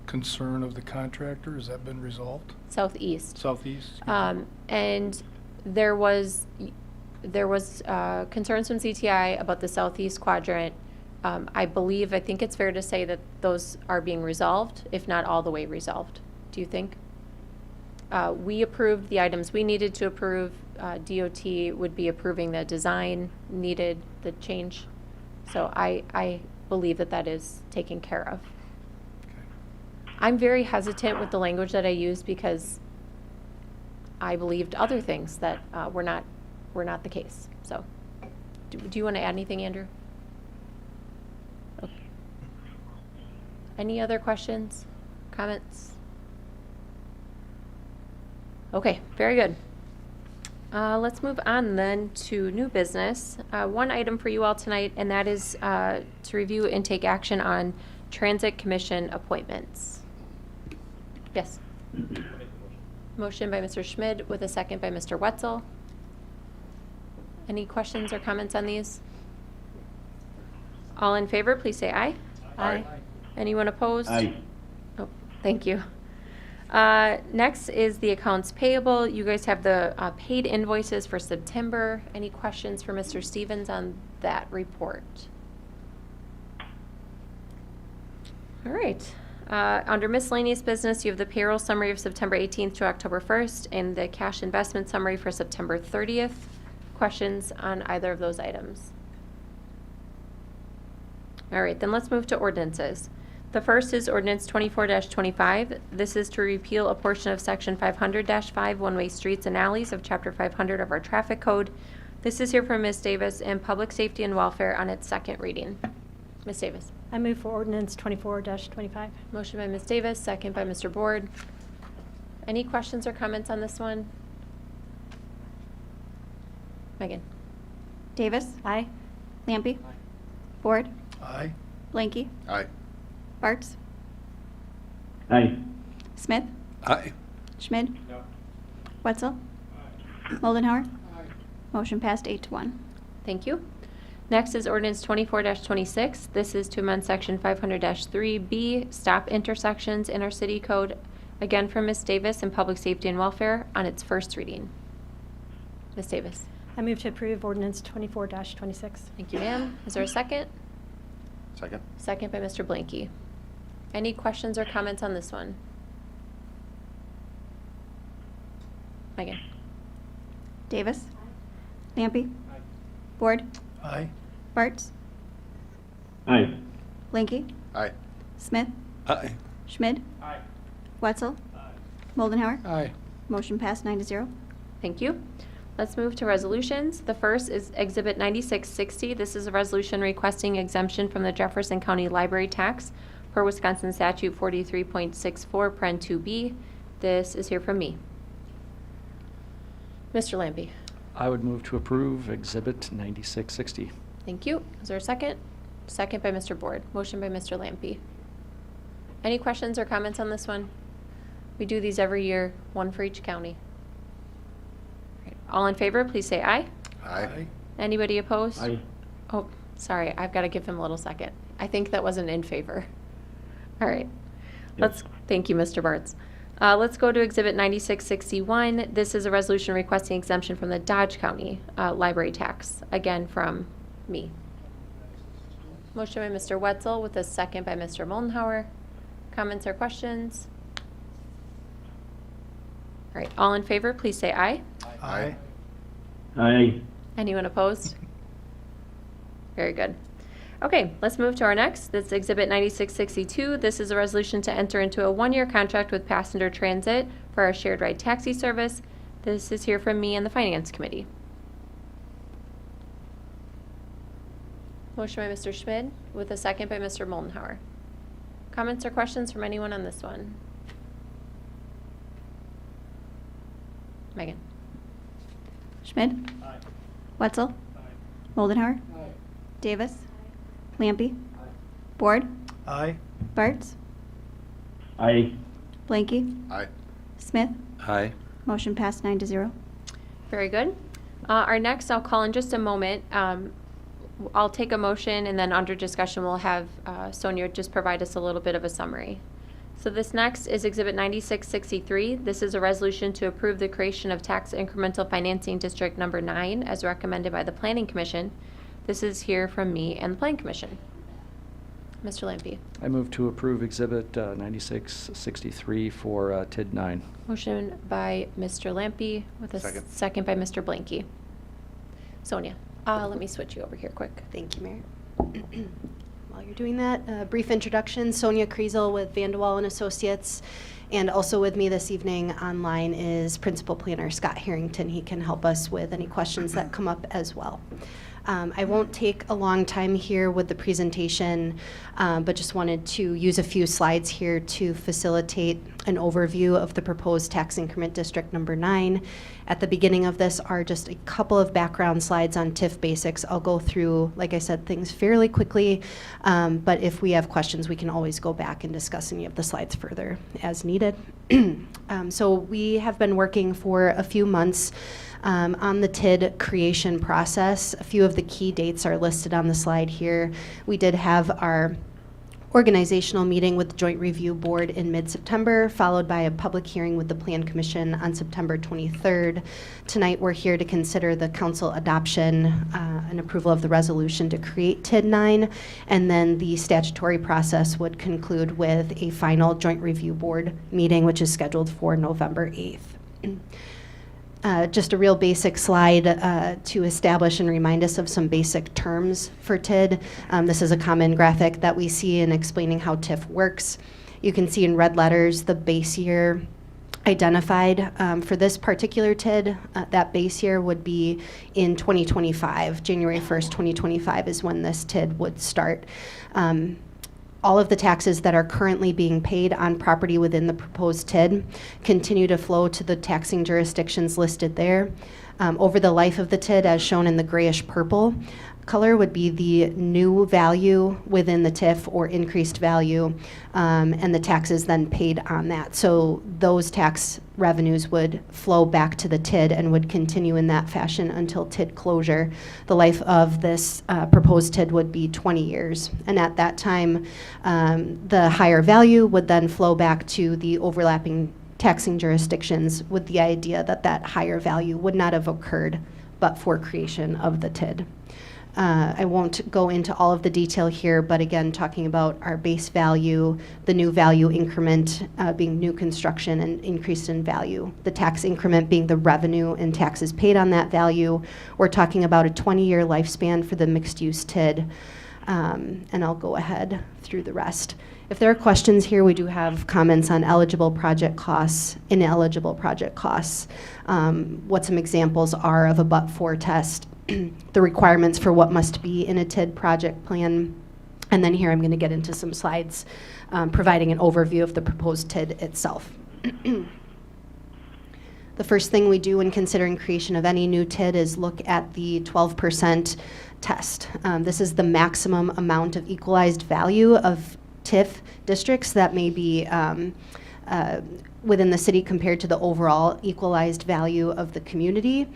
concern of the contractor. Has that been resolved? Southeast. Southeast? And there was concerns from ZTI about the southeast quadrant. I think it's fair to say that those are being resolved, if not all the way resolved. Do you think? We approved the items we needed to approve. DOT would be approving the design needed, the change. So I believe that is taken care of. Okay. I'm very hesitant with the language that I use because I believed other things that were not the case. So do you want to add anything, Andrew? Okay. Any other questions, comments? Okay, very good. Let's move on then to new business. One item for you all tonight, and that is to review and take action on Transit Commission appointments. Yes. Motion by Mr. Schmid with a second by Mr. Wetzel. Any questions or comments on these? All in favor, please say aye. Aye. Anyone opposed? Aye. Oh, thank you. Next is the accounts payable. You guys have the paid invoices for September. Any questions for Mr. Stevens on that report? All right. Under miscellaneous business, you have the payroll summary of September 18th to October 1st and the cash investment summary for September 30th. Questions on either of those items? All right, then let's move to ordinances. The first is ordinance 24-25. This is to repeal a portion of section 500-5 one-way streets and alleys of chapter 500 of our traffic code. This is here from Ms. Davis and Public Safety and Welfare on its second reading. Ms. Davis. I move for ordinance 24-25. Motion by Ms. Davis, second by Mr. Board. Any questions or comments on this one? Megan. Davis. Aye. Lampy. Ford. Aye. Blanky. Aye. Bartz. Aye. Smith. Aye. Schmid. Wetzel. Moldenhauer. Motion passed 8-1. Thank you. Next is ordinance 24-26. This is to amend section 500-3B, stop intersections in our city code, again from Ms. Davis and Public Safety and Welfare on its first reading. Ms. Davis. I move to approve ordinance 24-26. Thank you, ma'am. Is there a second? Second. Second by Mr. Blanky. Any questions or comments on this one? Megan. Davis. Lampy. Ford. Aye. Bartz. Aye. Blanky. Aye. Smith. Aye. Schmid. Wetzel. Moldenhauer. Aye. Motion passed 9-0. Thank you. Let's move to resolutions. The first is Exhibit 9660. This is a resolution requesting exemption from the Jefferson County Library tax per Wisconsin Statute 43.64, Paren 2B. This is here from me. Mr. Lampy. I would move to approve Exhibit 9660. Thank you. Is there a second? Second by Mr. Board. Motion by Mr. Lampy. Any questions or comments on this one? We do these every year, one for each county. All right. All in favor, please say aye. Aye. Anybody opposed? Aye. Oh, sorry, I've got to give him a little second. I think that wasn't in favor. All right. Thank you, Mr. Bartz. Let's go to Exhibit 9661. This is a resolution requesting exemption from the Dodge County library tax, again from me. Motion by Mr. Wetzel with a second by Mr. Moldenhauer. Comments or questions? All right, all in favor, please say aye. Aye. Aye. Anyone opposed? Very good. Okay, let's move to our next. That's Exhibit 9662. This is a resolution to enter into a one-year contract with Passenger Transit for our shared ride taxi service. This is here from me and the Finance Committee. Motion by Mr. Schmid with a second by Mr. Moldenhauer. Comments or questions from anyone on this one? Megan. Schmid. Wetzel. Moldenhauer. Davis. Lampy. Board. Aye. Bartz. Aye. Blanky. Aye. Smith. Aye. Motion passed 9-0. Very good. Our next, I'll call in just a moment. I'll take a motion, and then under discussion, we'll have Sonia just provide us a little bit of a summary. So this next is Exhibit 9663. This is a resolution to approve the creation of Tax Incremental Financing District Number 9 as recommended by the Planning Commission. This is here from me and the Planning Commission. Mr. Lampy. I move to approve Exhibit 9663 for TID 9. Motion by Mr. Lampy with a Second. second by Mr. Blanky. Sonia, let me switch you over here quick. Thank you, Mayor. While you're doing that, a brief introduction. Sonia Kriesel with Vanderwall and Associates, and also with me this evening online is Principal Planner Scott Harrington. He can help us with any questions that come up as well. I won't take a long time here with the presentation, but just wanted to use a few slides here to facilitate an overview of the proposed tax increment district number 9. At the beginning of this are just a couple of background slides on TIF basics. I'll go through, like I said, things fairly quickly, but if we have questions, we can always go back and discuss any of the slides further as needed. So we have been working for a few months on the TID creation process. A few of the key dates are listed on the slide here. We did have our organizational meeting with the Joint Review Board in mid-September, followed by a public hearing with the Plan Commission on September 23rd. Tonight, we're here to consider the council adoption and approval of the resolution to create TID 9, and then the statutory process would conclude with a final Joint Review Board meeting, which is scheduled for November 8th. Just a real basic slide to establish and remind us of some basic terms for TID. This is a common graphic that we see in explaining how TIF works. You can see in red letters the base year identified. For this particular TID, that base year would be in 2025. January 1st, 2025 is when this TID would start. All of the taxes that are currently being paid on property within the proposed TID continue to flow to the taxing jurisdictions listed there. Over the life of the TID, as shown in the grayish purple color, would be the new value within the TIF or increased value, and the taxes then paid on that. So those tax revenues would flow back to the TID and would continue in that fashion until TID closure. The life of this proposed TID would be 20 years. And at that time, the higher value would then flow back to the overlapping taxing jurisdictions with the idea that that higher value would not have occurred but for creation of the TID. I won't go into all of the detail here, but again, talking about our base value, the new value increment being new construction and increase in value, the tax increment being the revenue and taxes paid on that value. We're talking about a 20-year lifespan for the mixed-use TID, and I'll go ahead through the rest. If there are questions here, we do have comments on eligible project costs, ineligible project costs, what some examples are of a but-for test, the requirements for what must be in a TID project plan, and then here I'm going to get into some slides providing an overview of the proposed TID itself. The first thing we do when considering creation of any new TID is look at the 12% test. This is the maximum amount of equalized value of TIF districts that may be within the city compared to the overall equalized value of the community.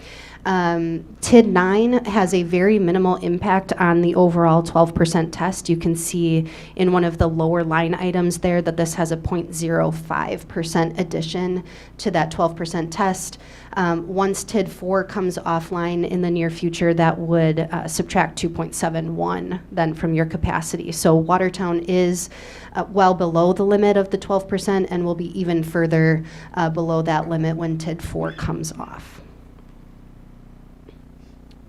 TID 9 has a very minimal impact on the overall 12% test. You can see in one of the lower line items there that this has a 0.05% addition to that 12% test. Once TID 4 comes offline in the near future, that would subtract 2.71 then from your capacity. So Watertown is well below the limit of the 12% and will be even further below that limit when TID 4 comes off.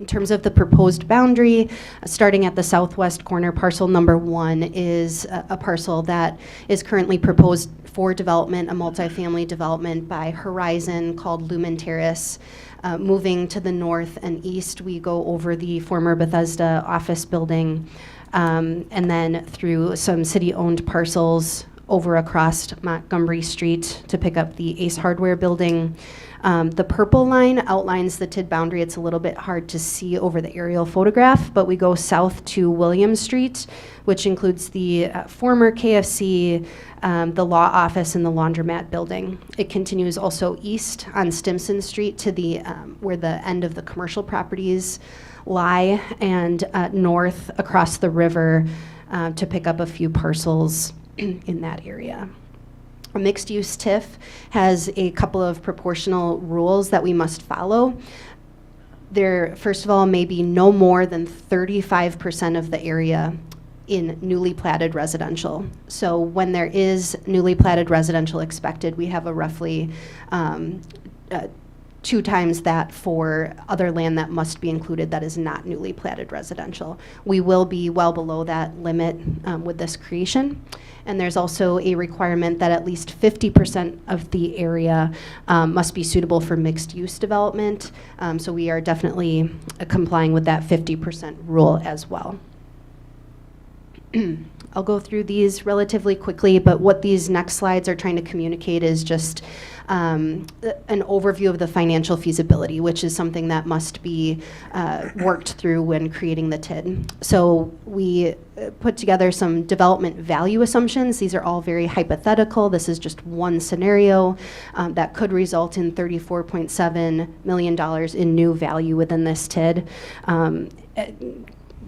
In terms of the proposed boundary, starting at the southwest corner, parcel number 1 is a parcel that is currently proposed for development, a multifamily development by Horizon called Lumen Terrace. Moving to the north and east, we go over the former Bethesda office building, and then through some city-owned parcels over across Montgomery Street to pick up the Ace Hardware building. The purple line outlines the TID boundary. It's a little bit hard to see over the aerial photograph, but we go south to William Street, which includes the former KFC, the law office, and the laundromat building. It continues also east on Stimson Street to the where the end of the commercial properties lie, and north across the river to pick up a few parcels in that area. A mixed-use TIF has a couple of proportional rules that we must follow. There, first of all, may be no more than 35% of the area in newly platted residential. So when there is newly platted residential expected, we have a roughly 2 times that for other land that must be included that is not newly platted residential. We will be well below that limit with this creation. And there's also a requirement that at least 50% of the area must be suitable for mixed-use development. So we are definitely complying with that 50% rule as well. I'll go through these relatively quickly, but what these next slides are trying to communicate is just an overview of the financial feasibility, which is something that must be worked through when creating the TID. So we put together some development value assumptions. These are all very hypothetical. This is just one scenario that could result in $34.7 million in new value within this TID.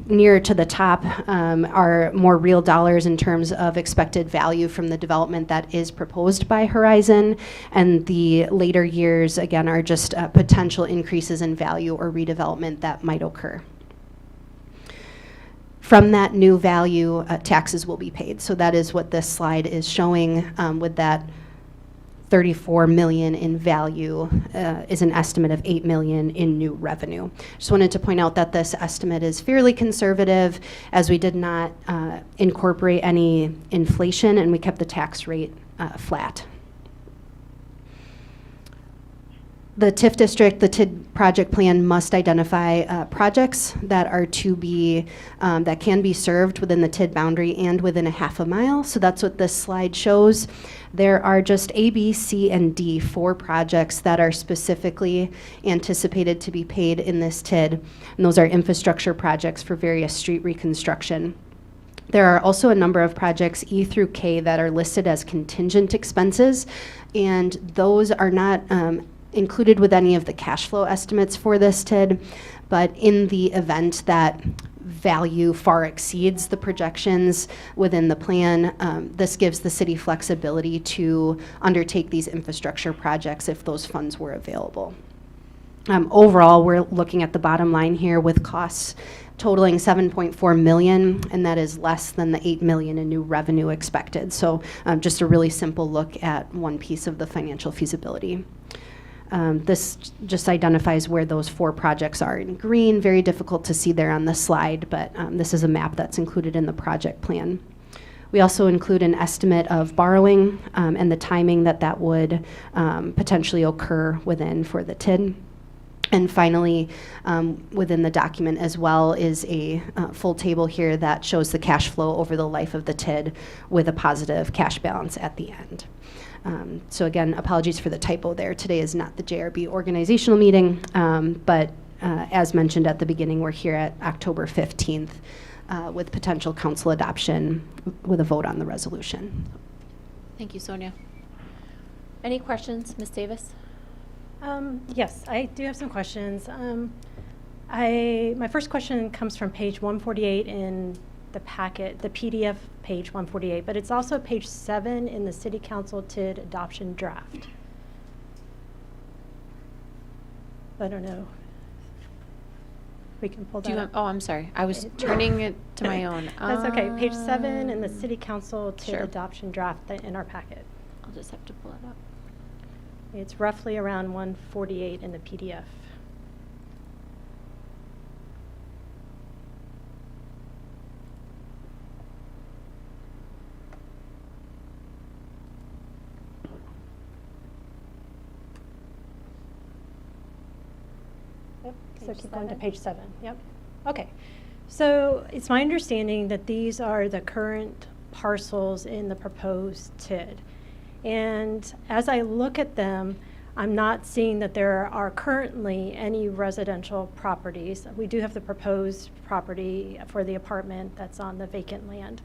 near to the top are more real dollars in terms of expected value from the development that is proposed by Horizon, and the later years, again, are just potential increases in value or redevelopment that might occur. From that new value, taxes will be paid. So that is what this slide is showing with that 34 million in value is an estimate of 8 million in new revenue. Just wanted to point out that this estimate is fairly conservative, as we did not incorporate any inflation, and we kept the tax rate flat. The TIF district, the TID project plan must identify projects that are to be, that can be served within the TID boundary and within a half a mile. So that's what this slide shows. There are just A, B, C, and D, 4 projects that are specifically anticipated to be paid in this TID. And those are infrastructure projects for various street reconstruction. There are also a number of projects E through K that are listed as contingent expenses, and those are not included with any of the cash flow estimates for this TID, but in the event that value far exceeds the projections within the plan, this gives the city flexibility to undertake these infrastructure projects if those funds were available. Overall, we're looking at the bottom line here with costs totaling 7.4 million, and that is less than the 8 million in new revenue expected. So just a really simple look at one piece of the financial feasibility. This just identifies where those 4 projects are in green. Very difficult to see there on the slide, but this is a map that's included in the project plan. We also include an estimate of borrowing and the timing that that would potentially occur within for the TID. And finally, within the document as well is a full table here that shows the cash flow over the life of the TID with a positive cash balance at the end. So again, apologies for the typo there. Today is not the JRB organizational meeting, but as mentioned at the beginning, we're here at October 15th with potential council adoption with a vote on the resolution. Thank you, Sonia. Any questions, Ms. Davis? Yes, I do have some questions. My first question comes from page 148 in the packet, the PDF page 148, but it's also page 7 in the City Council TID adoption draft. I don't know. We can pull that up. Oh, I'm sorry. I was turning it to my own. That's okay. Page 7 in the City Council TID Sure. adoption draft in our packet. I'll just have to pull it up. It's roughly around 148 in the PDF. Yep. So keep going to page 7. Yep. Okay. So it's my understanding that these are the current parcels in the proposed TID. And as I look at them, I'm not seeing that there are currently any residential properties. We do have the proposed property for the apartment that's on the vacant land.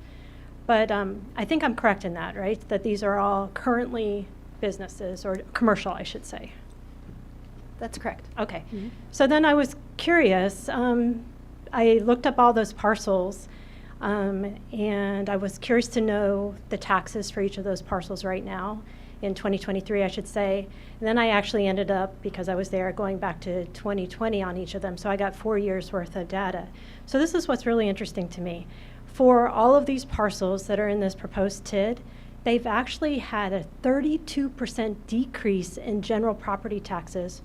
But I think I'm correct in that, right? That these are all currently businesses, or commercial, I should say. That's correct. Okay. Mm-hmm. So then I was curious. I looked up all those parcels, and I was curious to know the taxes for each of those parcels right now, in 2023, I should say. And then I actually ended up, because I was there, going back to 2020 on each of them. So I got 4 years worth of data. So this is what's really interesting to me. For all of these parcels that are in this proposed TID, they've actually had a 32% decrease in general property taxes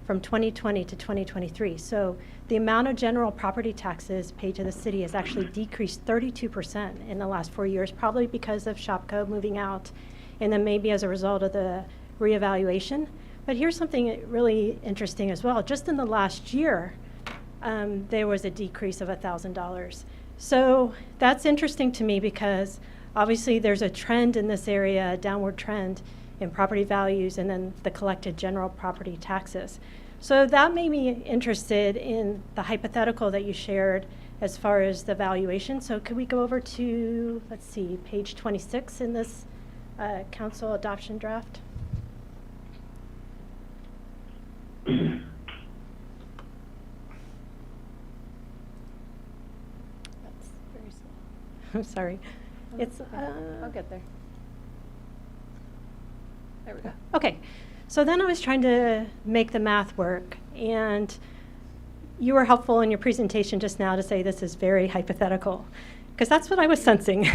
from 2020 to 2023. So the amount of general property taxes paid to the city has actually decreased 32% in the last 4 years, probably because of Shopko moving out, and then maybe as a result of the reevaluation. But here's something really interesting as well. Just in the last year, there was a decrease of $1,000. So that's interesting to me because obviously there's a trend in this area, a downward trend in property values and then the collected general property taxes. So that made me interested in the hypothetical that you shared as far as the valuation. So could we go over to, let's see, page 26 in this council adoption draft? I'm sorry. It's, I'll get there. There we go. okay. So then I was trying to make the math work, and you were helpful in your presentation just now to say this is very hypothetical, because that's what I was sensing.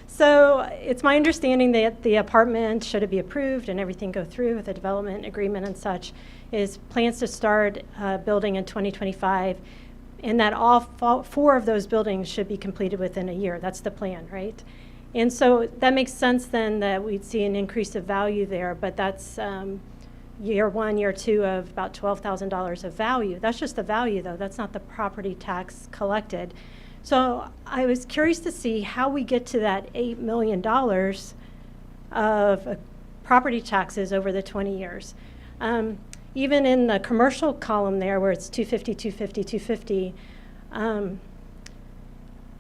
So it's my understanding that the apartment, should it be approved and everything go through with the development agreement and such, is plans to start building in 2025, and that all 4 of those buildings should be completed within a year. That's the plan, right? And so that makes sense then that we'd see an increase of value there, but that's year 1, year 2 of about $12,000 of value. That's just the value, though. That's not the property tax collected. So I was curious to see how we get to that $8 million of property taxes over the 20 years. Even in the commercial column there, where it's 250, 250, 250,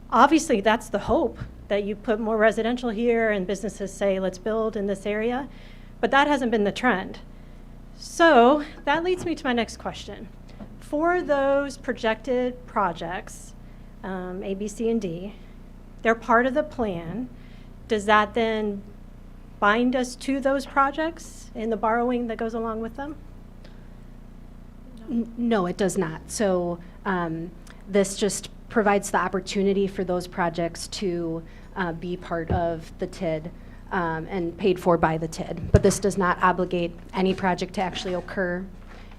obviously that's the hope, that you put more residential here and businesses say, let's build in this area. But that hasn't been the trend. So that leads me to my next question. For those projected projects, A, B, C, and D, they're part of the plan. Does that then bind us to those projects and the borrowing that goes along with them? No, it does not. So this just provides the opportunity for those projects to be part of the TID and paid for by the TID. But this does not obligate any project to actually occur.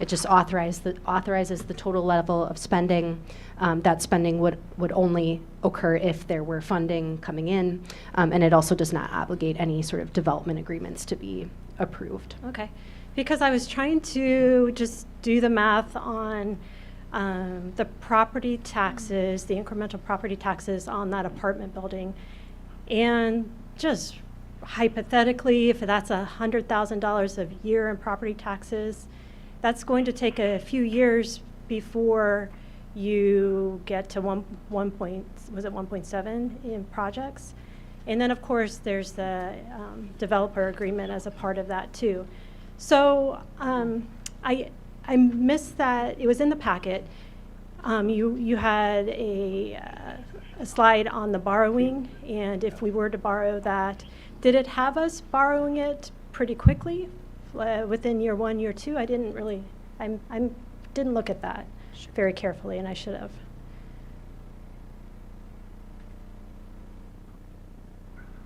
It just authorizes the total level of spending. That spending would only occur if there were funding coming in, and it also does not obligate any sort of development agreements to be approved. Okay, because I was trying to just do the math on the property taxes, the incremental property taxes on that apartment building, and just hypothetically, if that's $100,000 a year in property taxes, that's going to take a few years before you get to 1.7 in projects. And then, of course, there's the developer agreement as a part of that, too. So I missed that. It was in the packet. You had a slide on the borrowing, and if we were to borrow that, did it have us borrowing it pretty quickly within year 1, year 2? I didn't really, I didn't look at that very carefully, and I should have.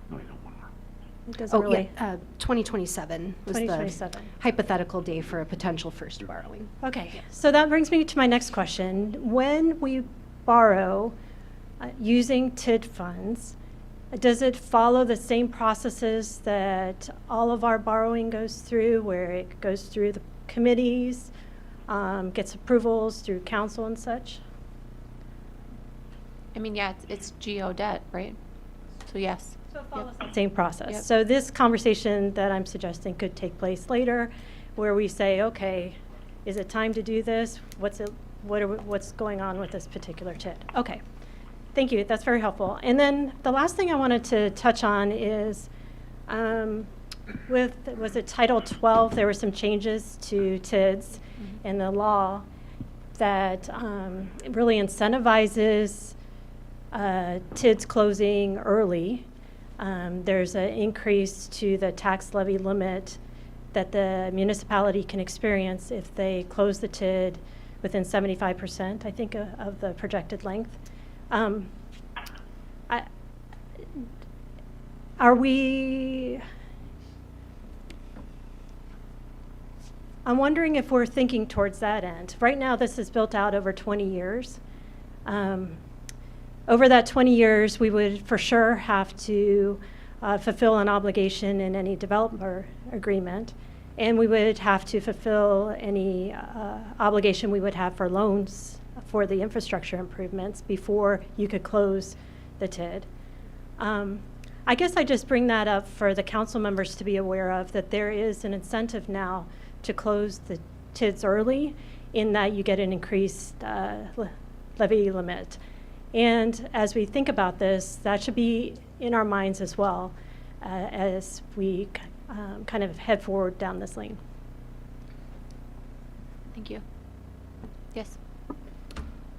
No, you don't want more. It doesn't really. Yeah, 2027 was 2027. the hypothetical day for a potential first borrowing. Okay, so that brings me to my next question. When we borrow using TID funds, does it follow the same processes that all of our borrowing goes through, where it goes through the committees, gets approvals through council and such? I mean, yeah, it's GO debt, right? So yes. So it follows the same process. Yep. So this conversation that I'm suggesting could take place later, where we say, okay, is it time to do this? What's going on with this particular TID? Okay. Thank you. That's very helpful. And then the last thing I wanted to touch on is was it Title 12? There were some changes to TIDs in the law that really incentivizes TIDs closing early. There's an increase to the tax levy limit that the municipality can experience if they close the TID within 75%, I think, of the projected length. I'm wondering if we're thinking towards that end. Right now, this is built out over 20 years. Over that 20 years, we would for sure have to fulfill an obligation in any developer agreement, and we would have to fulfill any obligation we would have for loans for the infrastructure improvements before you could close the TID. I guess I just bring that up for the council members to be aware of, that there is an incentive now to close the TIDs early, in that you get an increased levy limit. And as we think about this, that should be in our minds as well as we kind of head forward down this lane. Thank you. Yes.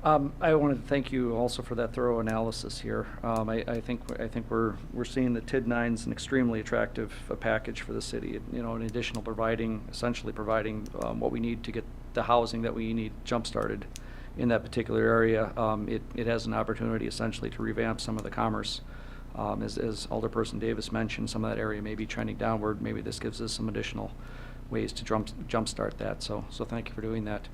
I wanted to thank you also for that thorough analysis here. I think we're seeing the TID 9's an extremely attractive package for the city. You know, in addition to essentially providing what we need to get the housing that we need jump started in that particular area. It has an opportunity essentially to revamp some of the commerce. As Alderperson Davis mentioned, some of that area may be trending downward. Maybe this gives us some additional ways to jumpstart that. So thank you for doing that.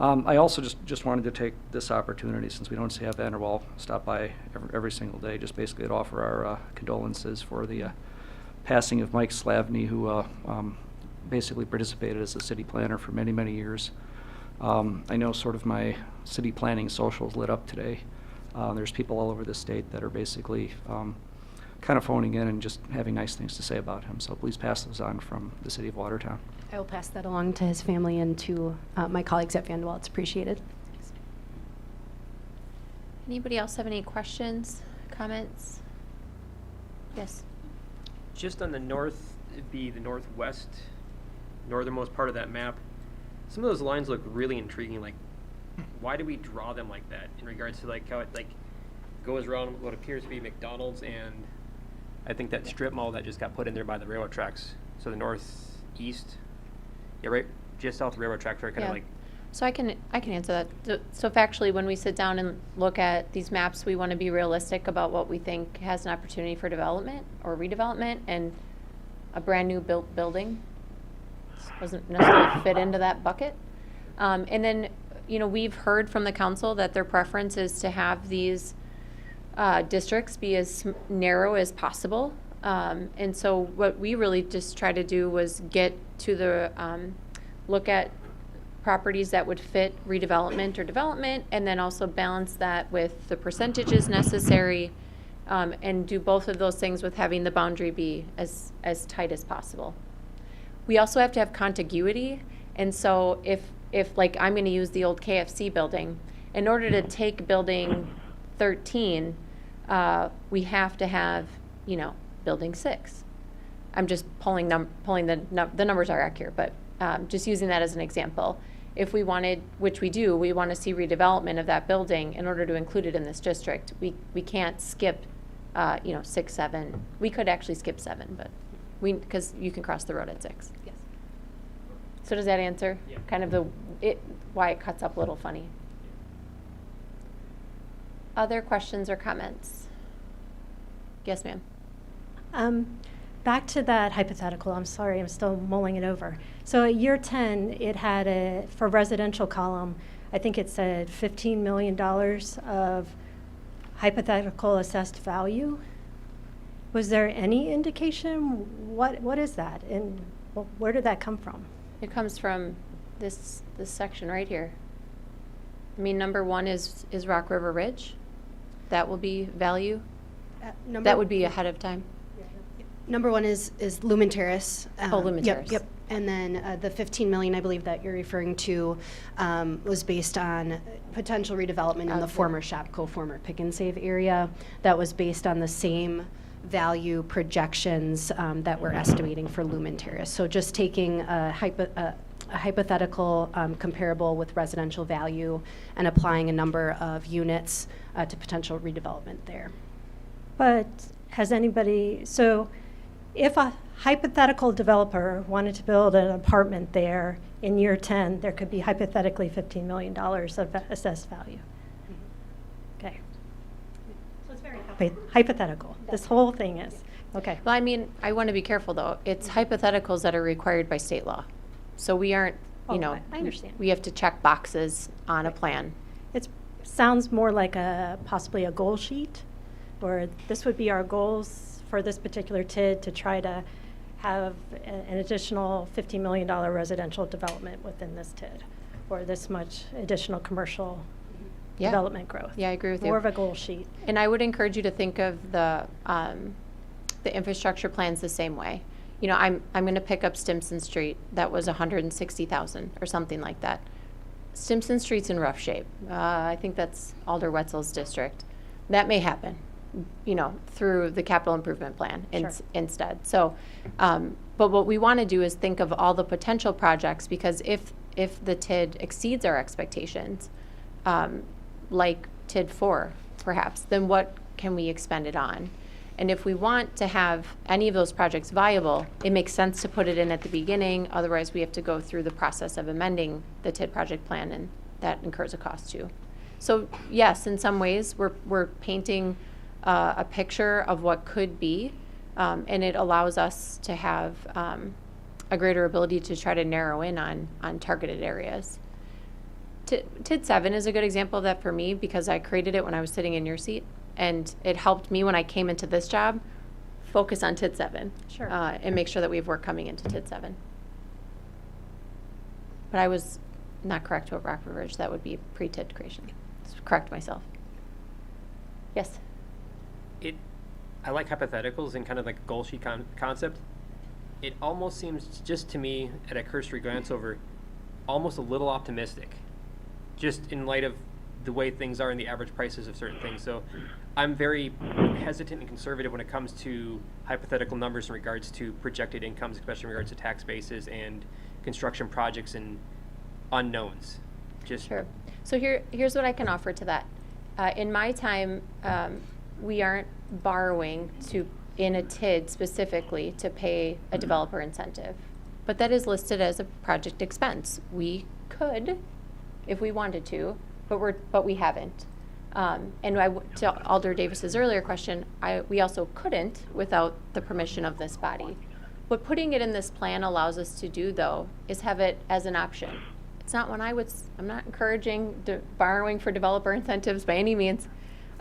I also just wanted to take this opportunity, since we don't have Vanderwall stop by every single day, just basically to offer our condolences for the passing of Mike Slavny, who basically participated as a city planner for many, many years. I know sort of my city planning socials lit up today. There's people all over the state that are basically kind of phoning in and just having nice things to say about him. So please pass those on from the city of Watertown. I will pass that along to his family and to my colleagues at Vanderwall. It's appreciated. Anybody else have any questions, comments? Yes. Just on the north, it'd be the northwest, northernmost part of that map. Some of those lines look really intriguing. Like, why do we draw them like that in regards to like how it like goes around what appears to be McDonald's and I think that strip mall that just got put in there by the railroad tracks. So the northeast, yeah, right, just south of the railroad tracks, right, kind of like. So I can answer that. So factually, when we sit down and look at these maps, we want to be realistic about what we think has an opportunity for development or redevelopment, and a brand new built building doesn't necessarily fit into that bucket. And then, you know, we've heard from the council that their preference is to have these districts be as narrow as possible. And so what we really just try to do was get to the, look at properties that would fit redevelopment or development, and then also balance that with the percentages necessary, and do both of those things with having the boundary be as tight as possible. We also have to have contiguity, and so if like I'm going to use the old KFC building, in order to take building 13, we have to have, you know, building 6. I'm just pulling the numbers are accurate, but just using that as an example. If we wanted, which we do, we want to see redevelopment of that building in order to include it in this district. We can't skip, 6, 7. We could actually skip 7, but because you can cross the road at 6. Yes. So does that answer Yeah. kind of why it cuts up a little funny? Other questions or comments? Yes, ma'am. Back to that hypothetical, I'm sorry, I'm still mulling it over. So at year 10, it had for residential column, I think it said $15 million of hypothetical assessed value. Was there any indication? What is that? And where did that come from? It comes from this section right here. I mean, number 1 is Rock River Ridge. That will be value. That would be ahead of time. Number 1 is Lumen Terrace. Lumen Terrace. Yep. And then the 15 million, I believe, that you're referring to was based on potential redevelopment in the former Shopko, former Pick and Save area. That was based on the same value projections that we're estimating for Lumen Terrace. So just taking a hypothetical comparable with residential value and applying a number of units to potential redevelopment there. But has anybody, so if a hypothetical developer wanted to build an apartment there in year 10, there could be hypothetically $15 million of assessed value. Okay. So it's very hypothetical. This whole thing is. Okay. Well, I mean, I want to be careful, though. It's hypotheticals that are required by state law. So we aren't, I understand. We have to check boxes on a plan. It sounds more like possibly a goal sheet, or this would be our goals for this particular TID to try to have an additional $50 million residential development within this TID, or this much additional commercial development growth. Yeah, I agree with you. More of a goal sheet. And I would encourage you to think of the infrastructure plans the same way. You know, I'm going to pick up Stimson Street. That was $160,000 or something like that. Stimson Street's in rough shape. I think that's Alder Wetzel's district. That may happen, through the capital improvement plan instead. So, but what we want to do is think of all the potential projects, because if the TID exceeds our expectations, like TID 4, perhaps, then what can we expend it on? And if we want to have any of those projects viable, it makes sense to put it in at the beginning. Otherwise, we have to go through the process of amending the TID project plan, and that incurs a cost too. So yes, in some ways, we're painting a picture of what could be, and it allows us to have a greater ability to try to narrow in on targeted areas. TID 7 is a good example of that for me because I created it when I was sitting in your seat, and it helped me when I came into this job focus on TID 7 and make sure that we have work coming into TID 7. But I was not correct about Rockford Ridge. That would be pre-TID creation. Let's correct myself. Yes? I like hypotheticals and kind of like a goal sheet concept. It almost seems, just to me, at a cursory glance over, almost a little optimistic, just in light of the way things are and the average prices of certain things. So I'm very hesitant and conservative when it comes to hypothetical numbers in regards to projected incomes, especially in regards to tax bases and construction projects and unknowns. Sure. So here's what I can offer to that. In my time, we aren't borrowing in a TID specifically to pay a developer incentive, but that is listed as a project expense. We could, if we wanted to, but we haven't. And to Alder Davis's earlier question, we also couldn't without the permission of this body. What putting it in this plan allows us to do, though, is have it as an option. It's not one I'm not encouraging borrowing for developer incentives by any means.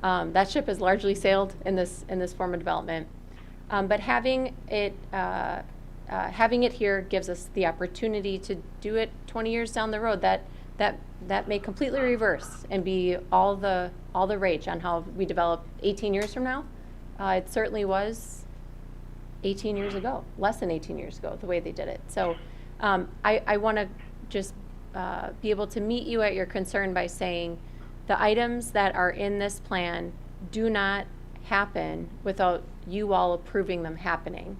That ship has largely sailed in this form of development. But having it here gives us the opportunity to do it 20 years down the road. That may completely reverse and be all the rage on how we develop 18 years from now. It certainly was 18 years ago, less than 18 years ago, the way they did it. So I want to just be able to meet you at your concern by saying the items that are in this plan do not happen without you all approving them happening.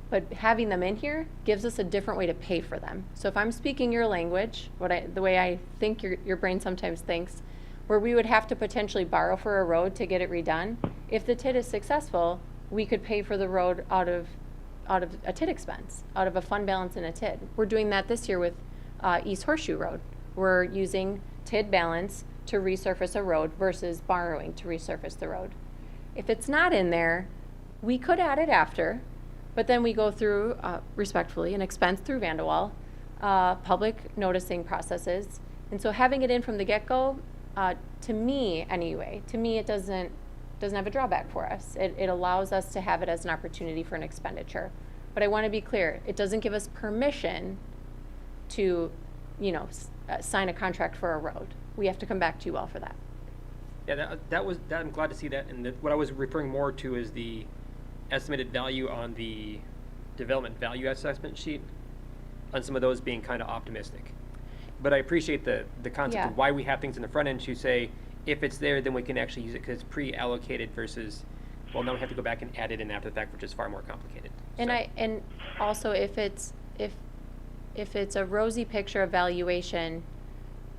But having them in here gives us a different way to pay for them. So if I'm speaking your language, the way I think your brain sometimes thinks, where we would have to potentially borrow for a road to get it redone, if the TID is successful, we could pay for the road out of a TID expense, out of a fund balance in a TID. We're doing that this year with East Horseshoe Road. We're using TID balance to resurface a road versus borrowing to resurface the road. If it's not in there, we could add it after, but then we go through, respectfully, an expense through Vanderwall, public noticing processes. And so having it in from the get-go, to me anyway, it doesn't have a drawback for us. It allows us to have it as an opportunity for an expenditure. But I want to be clear, it doesn't give us permission to, sign a contract for a road. We have to come back to you all for that. Yeah, that I'm glad to see that. And what I was referring more to is the estimated value on the development value assessment sheet, on some of those being kind of optimistic. But I appreciate the concept of why we have things in the front end to say, if it's there, then we can actually use it because it's pre-allocated versus, well, now we have to go back and add it in after the fact, which is far more complicated. And and also if it's a rosy picture of valuation,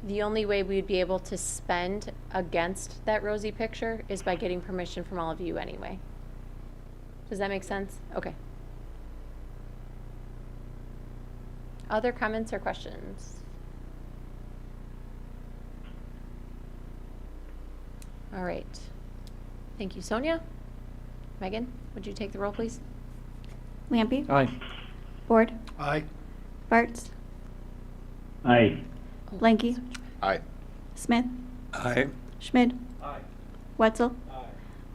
the only way we'd be able to spend against that rosy picture is by getting permission from all of you anyway. Does that make sense? Okay. Other comments or questions? All right. Thank you, Sonia. Megan, would you take the roll, please? Lampy. Aye. Ward. Aye. Bartz. Aye. Blanky. Aye. Smith. Aye. Schmid. Aye. Wetzel. Aye.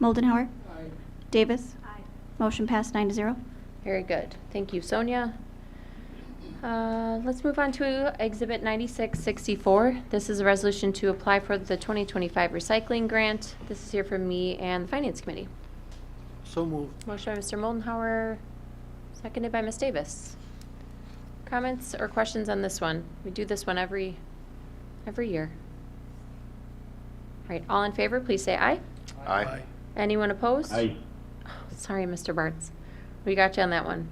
Moldenhauer. Aye. Davis. Motion passed 9-0. Very good. Thank you, Sonia. Let's move on to Exhibit 9664. This is a resolution to apply for the 2025 recycling grant. This is here from me and the Finance Committee. So moved. Motion by Mr. Moldenhauer, seconded by Ms. Davis. Comments or questions on this one? We do this one every year. All right, all in favor, please say aye. Aye. Anyone opposed? Aye. Oh, sorry, Mr. Bartz. We got you on that one.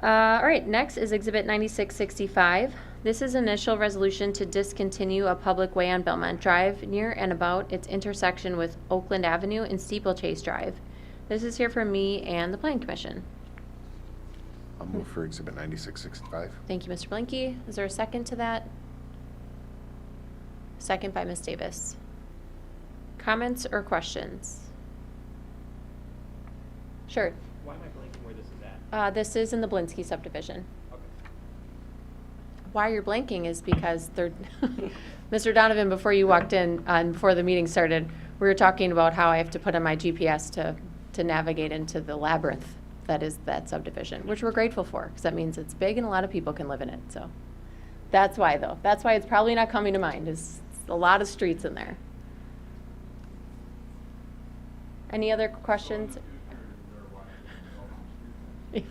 All right, next is Exhibit 9665. This is initial resolution to discontinue a public way on Belmont Drive near and about its intersection with Oakland Avenue and Steeplechase Drive. This is here for me and the Plan Commission. I'll move for Exhibit 9665. Thank you, Mr. Blinky. Is there a second to that? Second by Ms. Davis. Comments or questions? Sure. Why am I blanking where this is at? This is in the Blinsky subdivision. Okay. Why you're blanking is because they're, Mr. Donovan, before you walked in, and before the meeting started, we were talking about how I have to put on my GPS to navigate into the labyrinth that is that subdivision, which we're grateful for, because that means it's big and a lot of people can live in it, so. That's why, though. That's why it's probably not coming to mind, is a lot of streets in there. Any other questions? Yeah.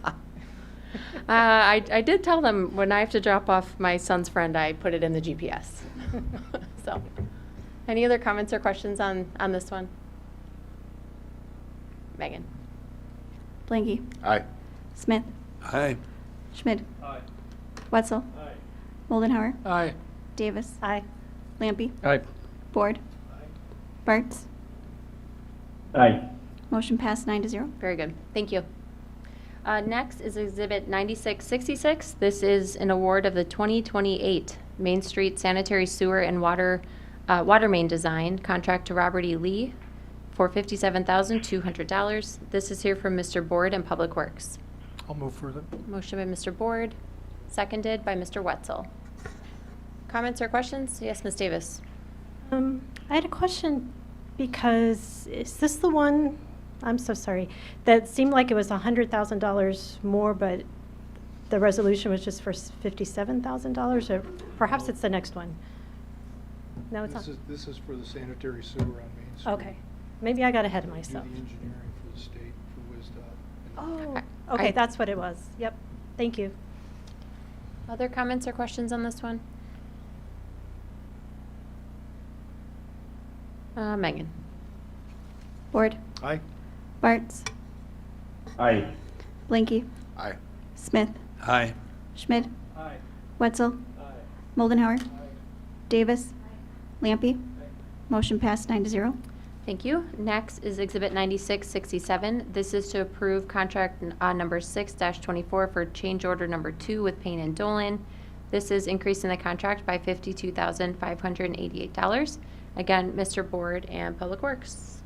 I did tell them when I have to drop off my son's friend, I put it in the GPS. So, any other comments or questions on this one? Megan? Blanky. Aye. Smith. Aye. Schmid. Aye. Wetzel. Aye. Moldenhauer. Aye. Davis. Aye. Lampy. Aye. Board. Bartz. Aye. Motion passed 9-0. Very good. Thank you. Next is Exhibit 9666. This is an award of the 2028 Main Street Sanitary Sewer and Water Main Design contract to Robert E. Lee for $57,200. This is here from Mr. Board and Public Works. I'll move further. Motion by Mr. Board, seconded by Mr. Wetzel. Comments or questions? Yes, Ms. Davis. I had a question because is this the one, I'm so sorry, that seemed like it was $100,000 more, but the resolution was just for $57,000, or perhaps it's the next one? No, it's not. This is for the sanitary sewer on Main Street. Okay, maybe I got ahead of We do myself. the engineering for the state, for WISDOT. Oh, okay, that's what it was. Yep, thank you. Other comments or questions on this one? Megan. Board. Aye. Bartz. Aye. Blanky. Aye. Smith. Aye. Schmid. Aye. Wetzel. Aye. Moldenhauer. Aye. Davis. Lampy. Motion passed 9-0. Thank you. Next is Exhibit 9667. This is to approve contract number 6-24 for change order number 2 with Payne and Dolan. This is increasing the contract by $52,588. Again, Mr. Board and Public Works.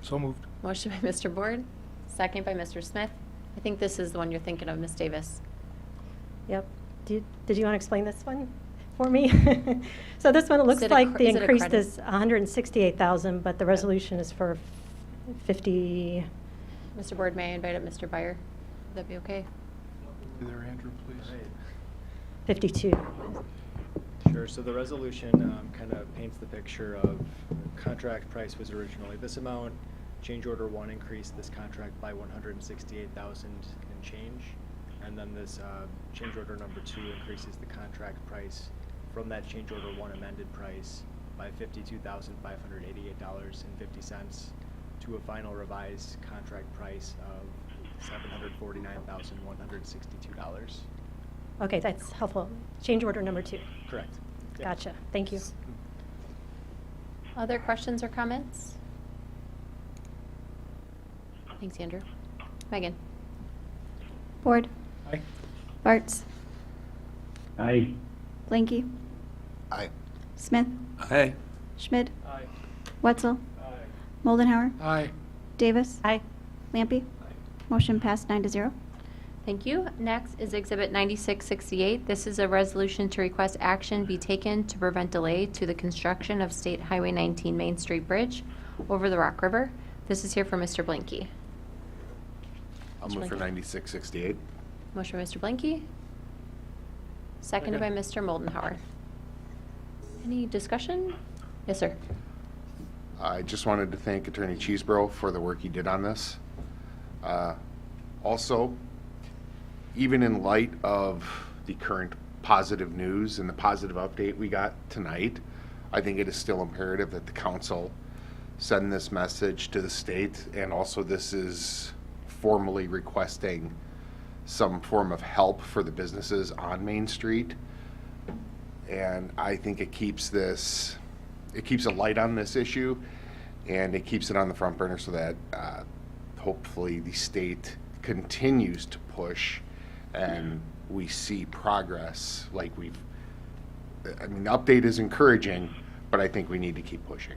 So moved. Motion by Mr. Board, second by Mr. Smith. I think this is the one you're thinking of, Ms. Davis. Yep. Did you want to explain this one for me? So this one, it looks Is it a like cr- the is it a increase credit? is $168,000, but the resolution is for 50. Mr. Board, may I invite up Mr. Byer? Would that be okay? There, Andrew, please. 52. Sure, so the resolution kind of paints the picture of contract price was originally this amount. Change order 1 increased this contract by $168,000 and change. And then this change order number 2 increases the contract price from that change order 1 amended price by $52,588.50 to a final revised contract price of $749,162. Okay, that's helpful. Change order number 2. Correct. Yep. Gotcha. Thank you. Other questions or comments? Thanks, Andrew. Megan. Board. Aye. Bartz. Aye. Blanky. Aye. Smith. Aye. Schmid. Aye. Wetzel. Aye. Moldenhauer. Aye. Davis. Aye. Lampy. Motion passed 9-0. Thank you. Next is Exhibit 9668. This is a resolution to request action be taken to prevent delay to the construction of State Highway 19 Main Street Bridge over the Rock River. This is here for Mr. Blinky. I'll Mr. move for Blinky. 9668. Motion by Mr. Blinky. Seconded by Mr. Moldenhauer. Any discussion? Yes, sir. I just wanted to thank Attorney Cheeseborough for the work he did on this. Also, even in light of the current positive news and the positive update we got tonight, I think it is still imperative that the council send this message to the state, and also this is formally requesting some form of help for the businesses on Main Street. And I think it keeps a light on this issue, and it keeps it on the front burner so that hopefully the state continues to push and we see progress like the update is encouraging, but I think we need to keep pushing.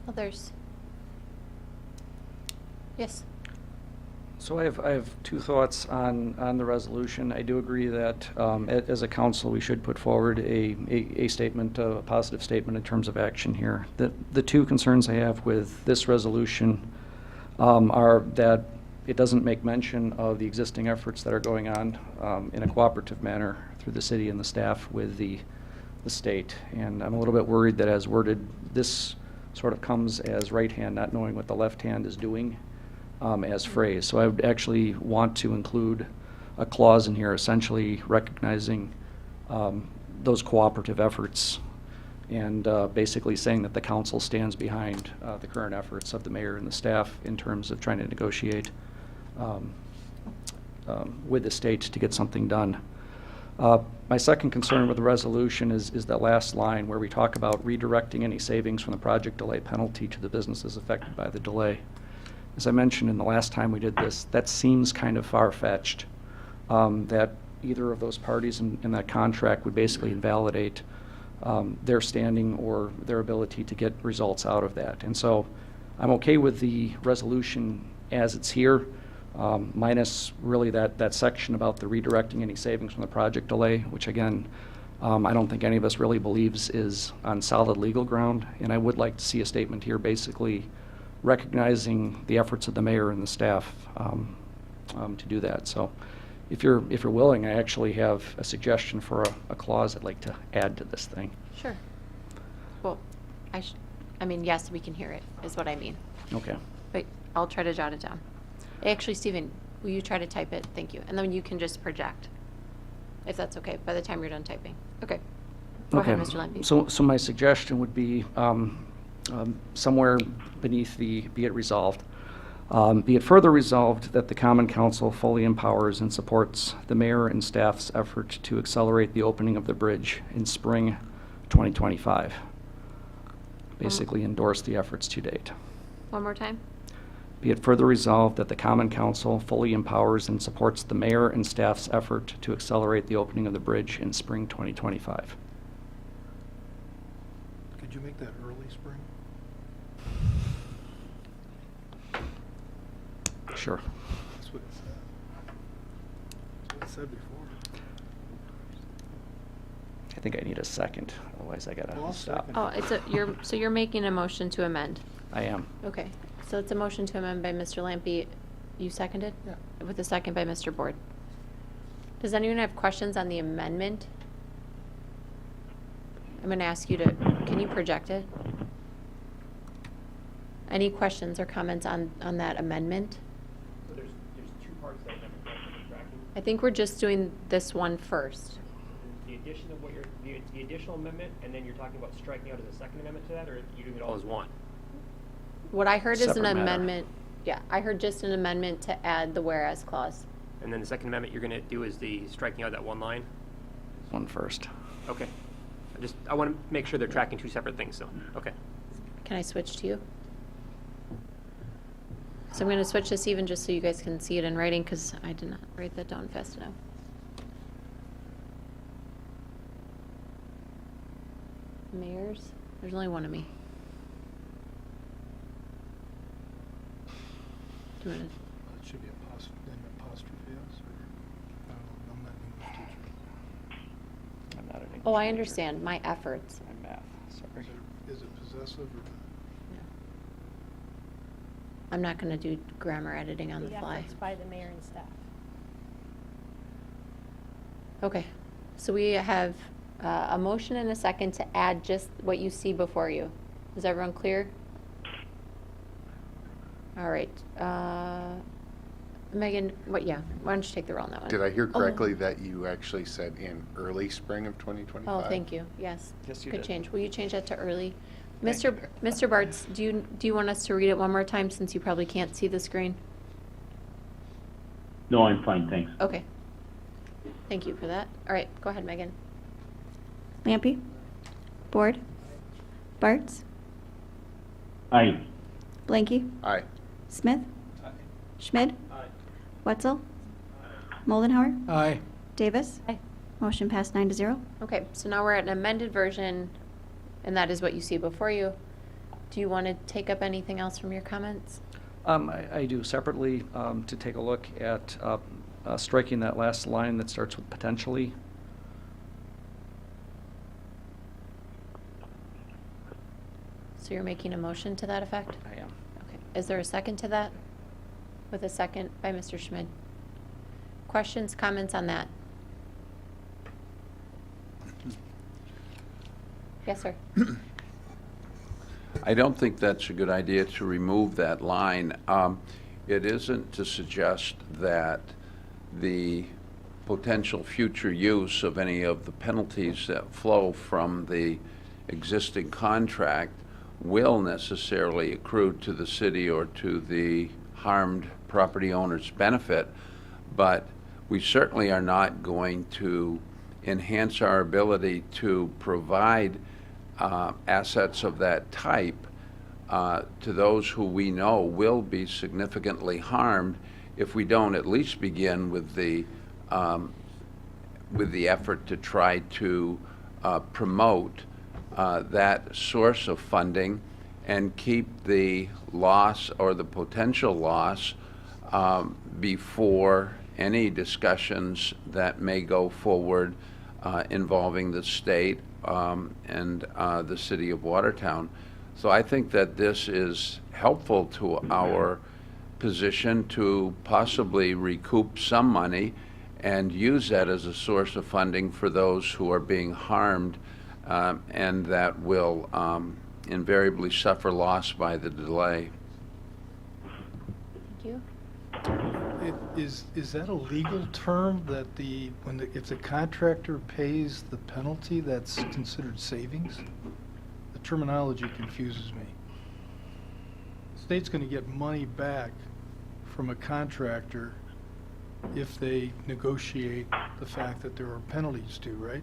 Others? Yes. So I have two thoughts on the resolution. I do agree that as a council, we should put forward a statement, a positive statement in terms of action here. The two concerns I have with this resolution are that it doesn't make mention of the existing efforts that are going on in a cooperative manner through the city and the staff with the state. And I'm a little bit worried that as worded, this sort of comes as right hand, not knowing what the left hand is doing. As phrase. So I would actually want to include a clause in here essentially recognizing those cooperative efforts and basically saying that the council stands behind the current efforts of the mayor and the staff in terms of trying to negotiate with the state to get something done. My second concern with the resolution is that last line where we talk about redirecting any savings from the project delay penalty to the businesses affected by the delay. As I mentioned in the last time we did this, that seems kind of far-fetched, that either of those parties in that contract would basically invalidate their standing or their ability to get results out of that. And so I'm okay with the resolution as it's here, minus really that section about the redirecting any savings from the project delay, which again, I don't think any of us really believes is on solid legal ground. And I would like to see a statement here basically recognizing the efforts of the mayor and the staff to do that. So if you're willing, I actually have a suggestion for a clause I'd like to add to this thing. Sure. Well, I mean, yes, we can hear it, is what I mean. Okay. But I'll try to jot it down. Actually, Stephen, will you try to type it? Thank you. And then you can just project, if that's okay, by the time you're done typing. Okay. Go ahead, Mr. Lemke. So my suggestion would be somewhere beneath the be it resolved. Be it further resolved that the Common Council fully empowers and supports the mayor and staff's effort to accelerate the opening of the bridge in spring 2025. Basically endorse the efforts to date. One more time. Be it further resolved that the Common Council fully empowers and supports the mayor and staff's effort to accelerate the opening of the bridge in spring 2025. Could you make that early spring? Sure. That's what it said. That's what it said before. I think I need a second, otherwise I gotta Well, I'll stop. second. So you're making a motion to amend. I am. Okay. So it's a motion to amend by Mr. Lampe. You seconded? Yeah. With a second by Mr. Board. Does anyone have questions on the amendment? I'm going to ask you to, can you project it? Any questions or comments on that amendment? So there's two parts that I'm tracking. I think we're just doing this one first. The addition of the additional amendment, and then you're talking about striking out as a second amendment to that, or are you doing it all as one? What I heard is an Separate matter. amendment. Yeah, I heard just an amendment to add the whereas clause. And then the second amendment you're going to do is the striking out that one line? One first. Okay. I want to make sure they're tracking two separate things, so, okay. Can I switch to you? So I'm going to switch to Stephen just so you guys can see it in writing because I did not write that down fast enough. Mayors? There's only one of me. Do you want to? It should be apostrophe S, or, I don't know, I'm not an English teacher. I'm not an English Oh, I teacher. understand. My efforts. I'm math, sorry. Is it possessive or? I'm not going to do grammar editing on the fly. efforts by the mayor and staff. Okay. So we have a motion and a second to add just what you see before you. Is everyone clear? All right. Megan, why don't you take the roll on that one? Did I hear correctly that you actually said in early spring of 2025? Oh, thank you. Yes. Yes, you Good did. change. Will you change that to early? Thank Mr. you. Mr. Bartz, do you want us to read it one more time since you probably can't see the screen? No, I'm fine, thanks. Okay. Thank you for that. All right, go ahead, Megan. Lampy, Board, Bartz, Aye. Blanky, Aye. Smith, Schmid, Wetzel, Moldenhauer, Aye. Davis. Aye. Motion passed 9-0. Okay, so now we're at an amended version, and that is what you see before you. Do you want to take up anything else from your comments? I do separately to take a look at striking that last line that starts with potentially. So you're making a motion to that effect? I am. Okay. Is there a second to that? With a second by Mr. Schmid. Questions, comments on that? Yes, sir. I don't think that's a good idea to remove that line. It isn't to suggest that the potential future use of any of the penalties that flow from the existing contract will necessarily accrue to the city or to the harmed property owner's benefit, but we certainly are not going to enhance our ability to provide assets of that type to those who we know will be significantly harmed if we don't at least begin with the effort to try to promote that source of funding and keep the loss or the potential loss before any discussions that may go forward involving the state and the city of Watertown. So I think that this is helpful to our position to possibly recoup some money and use that as a source of funding for those who are being harmed and that will invariably suffer loss by the delay. Thank you. Is that a legal term that if the contractor pays the penalty, that's considered savings? The terminology confuses me. The state's going to get money back from a contractor if they negotiate the fact that there are penalties due, right?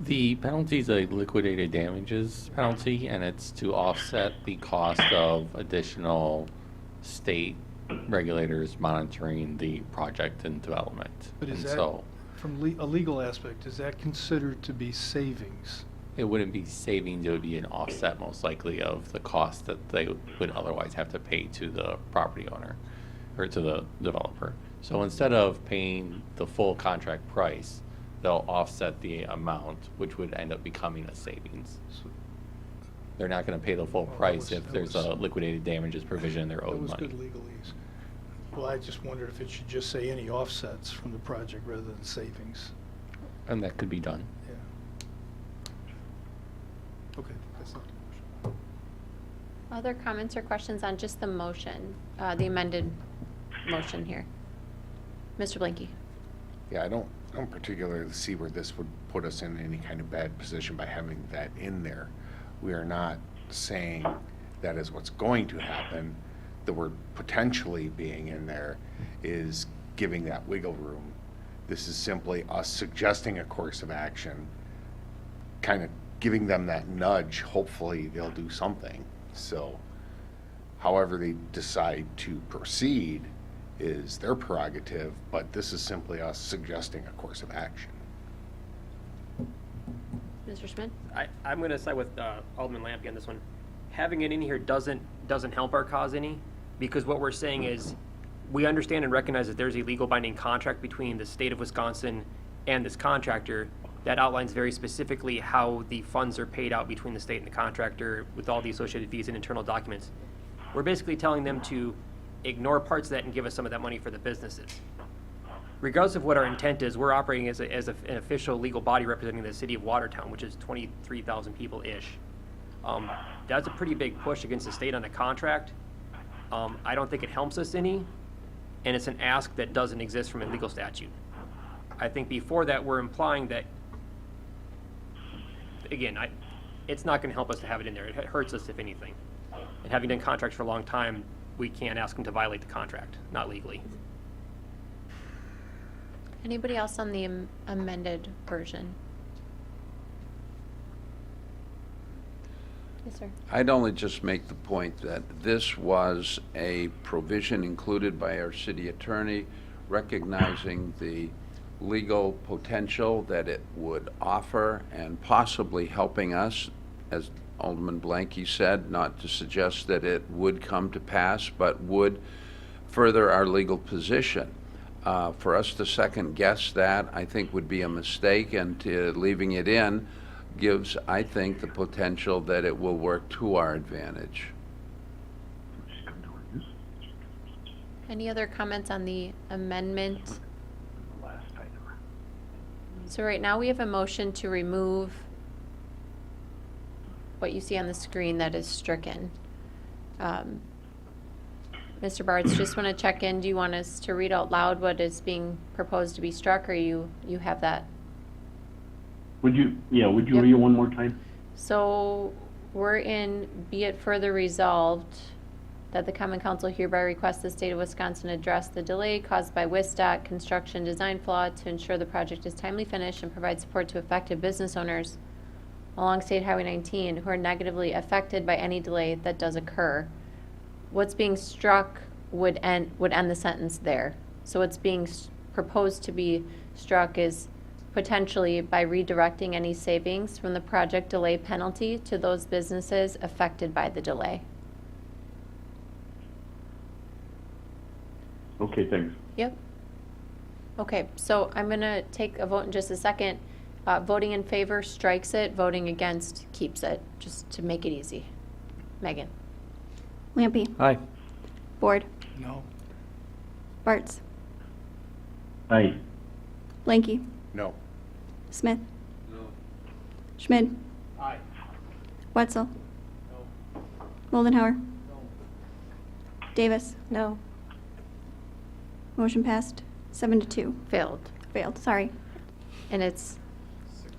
The penalty is a liquidated damages penalty, and it's to offset the cost of additional state regulators monitoring the project and development. But is And that, so from a legal aspect, is that considered to be savings? it wouldn't be savings, it would be an offset most likely of the cost that they would otherwise have to pay to the property owner or to the developer. So instead of paying the full contract price, they'll offset the amount, which would end up becoming a savings. They're not going to pay the full price if there's a liquidated damages provision in their owed money. That was good legalese. Well, I just wondered if it should just say any offsets from the project rather than savings. And that could be done. Yeah. Okay, that's not the motion. Other comments or questions on just the motion, the amended motion here? Mr. Blanky. Yeah, I don't particularly see where this would put us in any kind of bad position by having that in there. We are not saying that is what's going to happen. The word potentially being in there is giving that wiggle room. This is simply us suggesting a course of action, kind of giving them that nudge. Hopefully they'll do something. So however they decide to proceed is their prerogative, but this is simply us suggesting a course of action. Mr. Schmidt? I'm going to side with Alderman Lampy on this one. Having it in here doesn't help our cause any, because what we're saying is we understand and recognize that there's a legal binding contract between the state of Wisconsin and this contractor that outlines very specifically how the funds are paid out between the state and the contractor with all the associated fees and internal documents. We're basically telling them to ignore parts of that and give us some of that money for the businesses. Regardless of what our intent is, we're operating as an official legal body representing the city of Watertown, which is 23,000 people-ish. That's a pretty big push against the state on a contract. I don't think it helps us any, and it's an ask that doesn't exist from a legal statute. I think before that, we're implying that, again, it's not going to help us to have it in there. It hurts us, if anything. And having done contracts for a long time, we can't ask them to violate the contract, not legally. Anybody else on the amended version? Yes, sir. I'd only just make the point that this was a provision included by our city attorney, recognizing the legal potential that it would offer and possibly helping us, as Alderman Blanky said, not to suggest that it would come to pass, but would further our legal position. For us to second guess that, I think would be a mistake, and leaving it in gives, I think, the potential that it will work to our advantage. Any other comments on the amendment? So right now we have a motion to remove what you see on the screen that is stricken. Mr. Bartz, just want to check in. Do you want us to read out loud what is being proposed to be struck, or you have that? Would you Yep. read it one more time? So we're in, be it further resolved that the Common Council hereby requests the state of Wisconsin address the delay caused by WISDOT construction design flaw to ensure the project is timely finished and provide support to affected business owners along State Highway 19 who are negatively affected by any delay that does occur. What's being struck would end the sentence there. So what's being proposed to be struck is potentially by redirecting any savings from the project delay penalty to those businesses affected by the delay. Okay, thanks. Yep. Okay, so I'm going to take a vote in just a second. Voting in favor strikes it. Voting against keeps it, just to make it easy. Megan? Lampy. Aye. Board. No. Bartz. Aye. Blanky. No. Smith. Schmid. Aye. Wetzel. Moldenhauer. Davis. No. Motion passed 7-2. Failed. Failed, sorry. And it's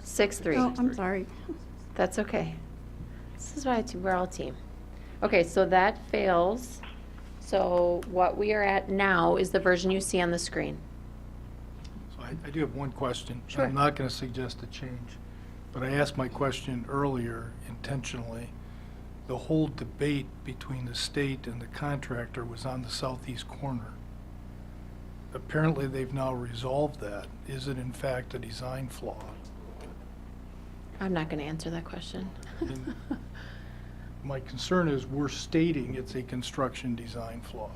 6-3. Oh, I'm sorry. That's okay. This is why we're all a team. Okay, so that fails. So what we are at now is the version you see on the screen. So I do have one question. Sure. I'm not going to suggest a change, but I asked my question earlier intentionally. The whole debate between the state and the contractor was on the southeast corner. Apparently, they've now resolved that. Is it in fact a design flaw? I'm not going to answer that question. And my concern is we're stating it's a construction design flaw.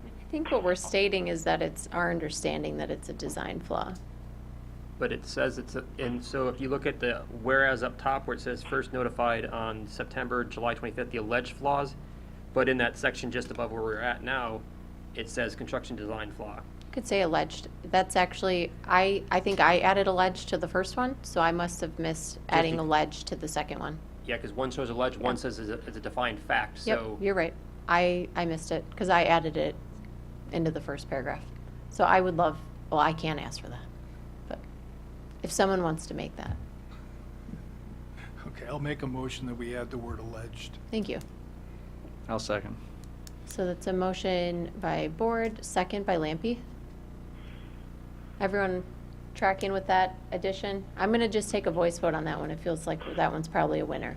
I think what we're stating is that it's our understanding that it's a design flaw. But it says and so if you look at the whereas up top where it says first notified on July 25th, the alleged flaws, but in that section just above where we're at now, it says construction design flaw. Could say alleged. That's actually, I think I added alleged to the first one, so I must have missed adding alleged to the second one. Yeah, because one shows alleged, one says it's a defined fact, Yep, so. you're right. I missed it because I added it into the first paragraph. So I would love, well, I can't ask for that, but if someone wants to make that. Okay, I'll make a motion that we add the word alleged. Thank you. I'll second. So that's a motion by Board, second by Lampy. Everyone tracking with that addition? I'm going to just take a voice vote on that one. It feels like that one's probably a winner.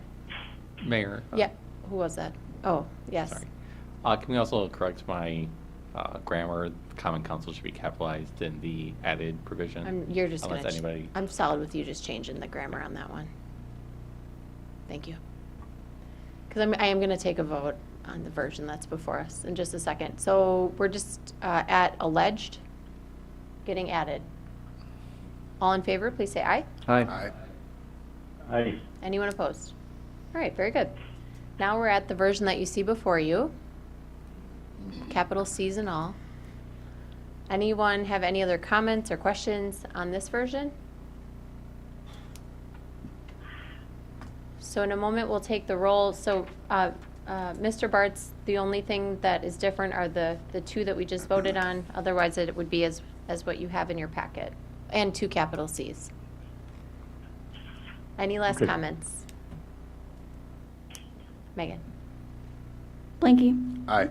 Mayor. Yeah, who was that? Oh, yes. Sorry. Can we also correct my grammar? Common council should be capitalized in the added provision. You're just going unless anybody. I'm solid with you just changing the grammar on that one. Thank you. Because I am going to take a vote on the version that's before us in just a second. So we're just at alleged getting added. All in favor, please say aye. Aye. Aye. Aye. Anyone opposed? All right, very good. Now we're at the version that you see before you. Capital C's and all. Anyone have any other comments or questions on this version? So in a moment, we'll take the roll. So Mr. Bartz, the only thing that is different are the two that we just voted on. Otherwise, it would be as what you have in your packet, and 2 capital C's. Any last Okay. comments? Megan? Blanky. Aye.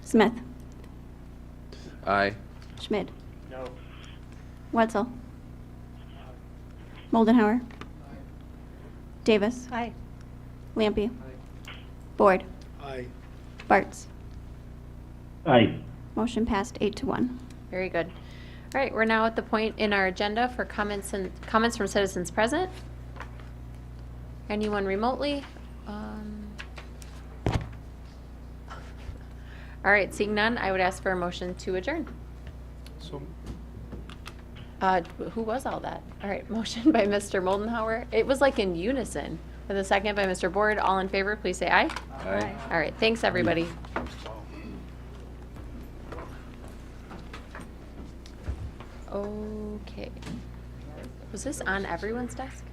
Smith. Aye. Schmid. No. Wetzel. Moldenhauer. Davis. Aye. Lampy. Board. Aye. Bartz. Aye. Motion passed 8-1. Very good. All right, we're now at the point in our agenda for comments from citizens present. Anyone remotely? All right, seeing none, I would ask for a motion to adjourn. So, Who was all that? All right, motion by Mr. Moldenhauer. It was like in unison. With a second by Mr. Board. All in favor, please say aye. Aye. All right, thanks, everybody. Okay. Was this on everyone's desk?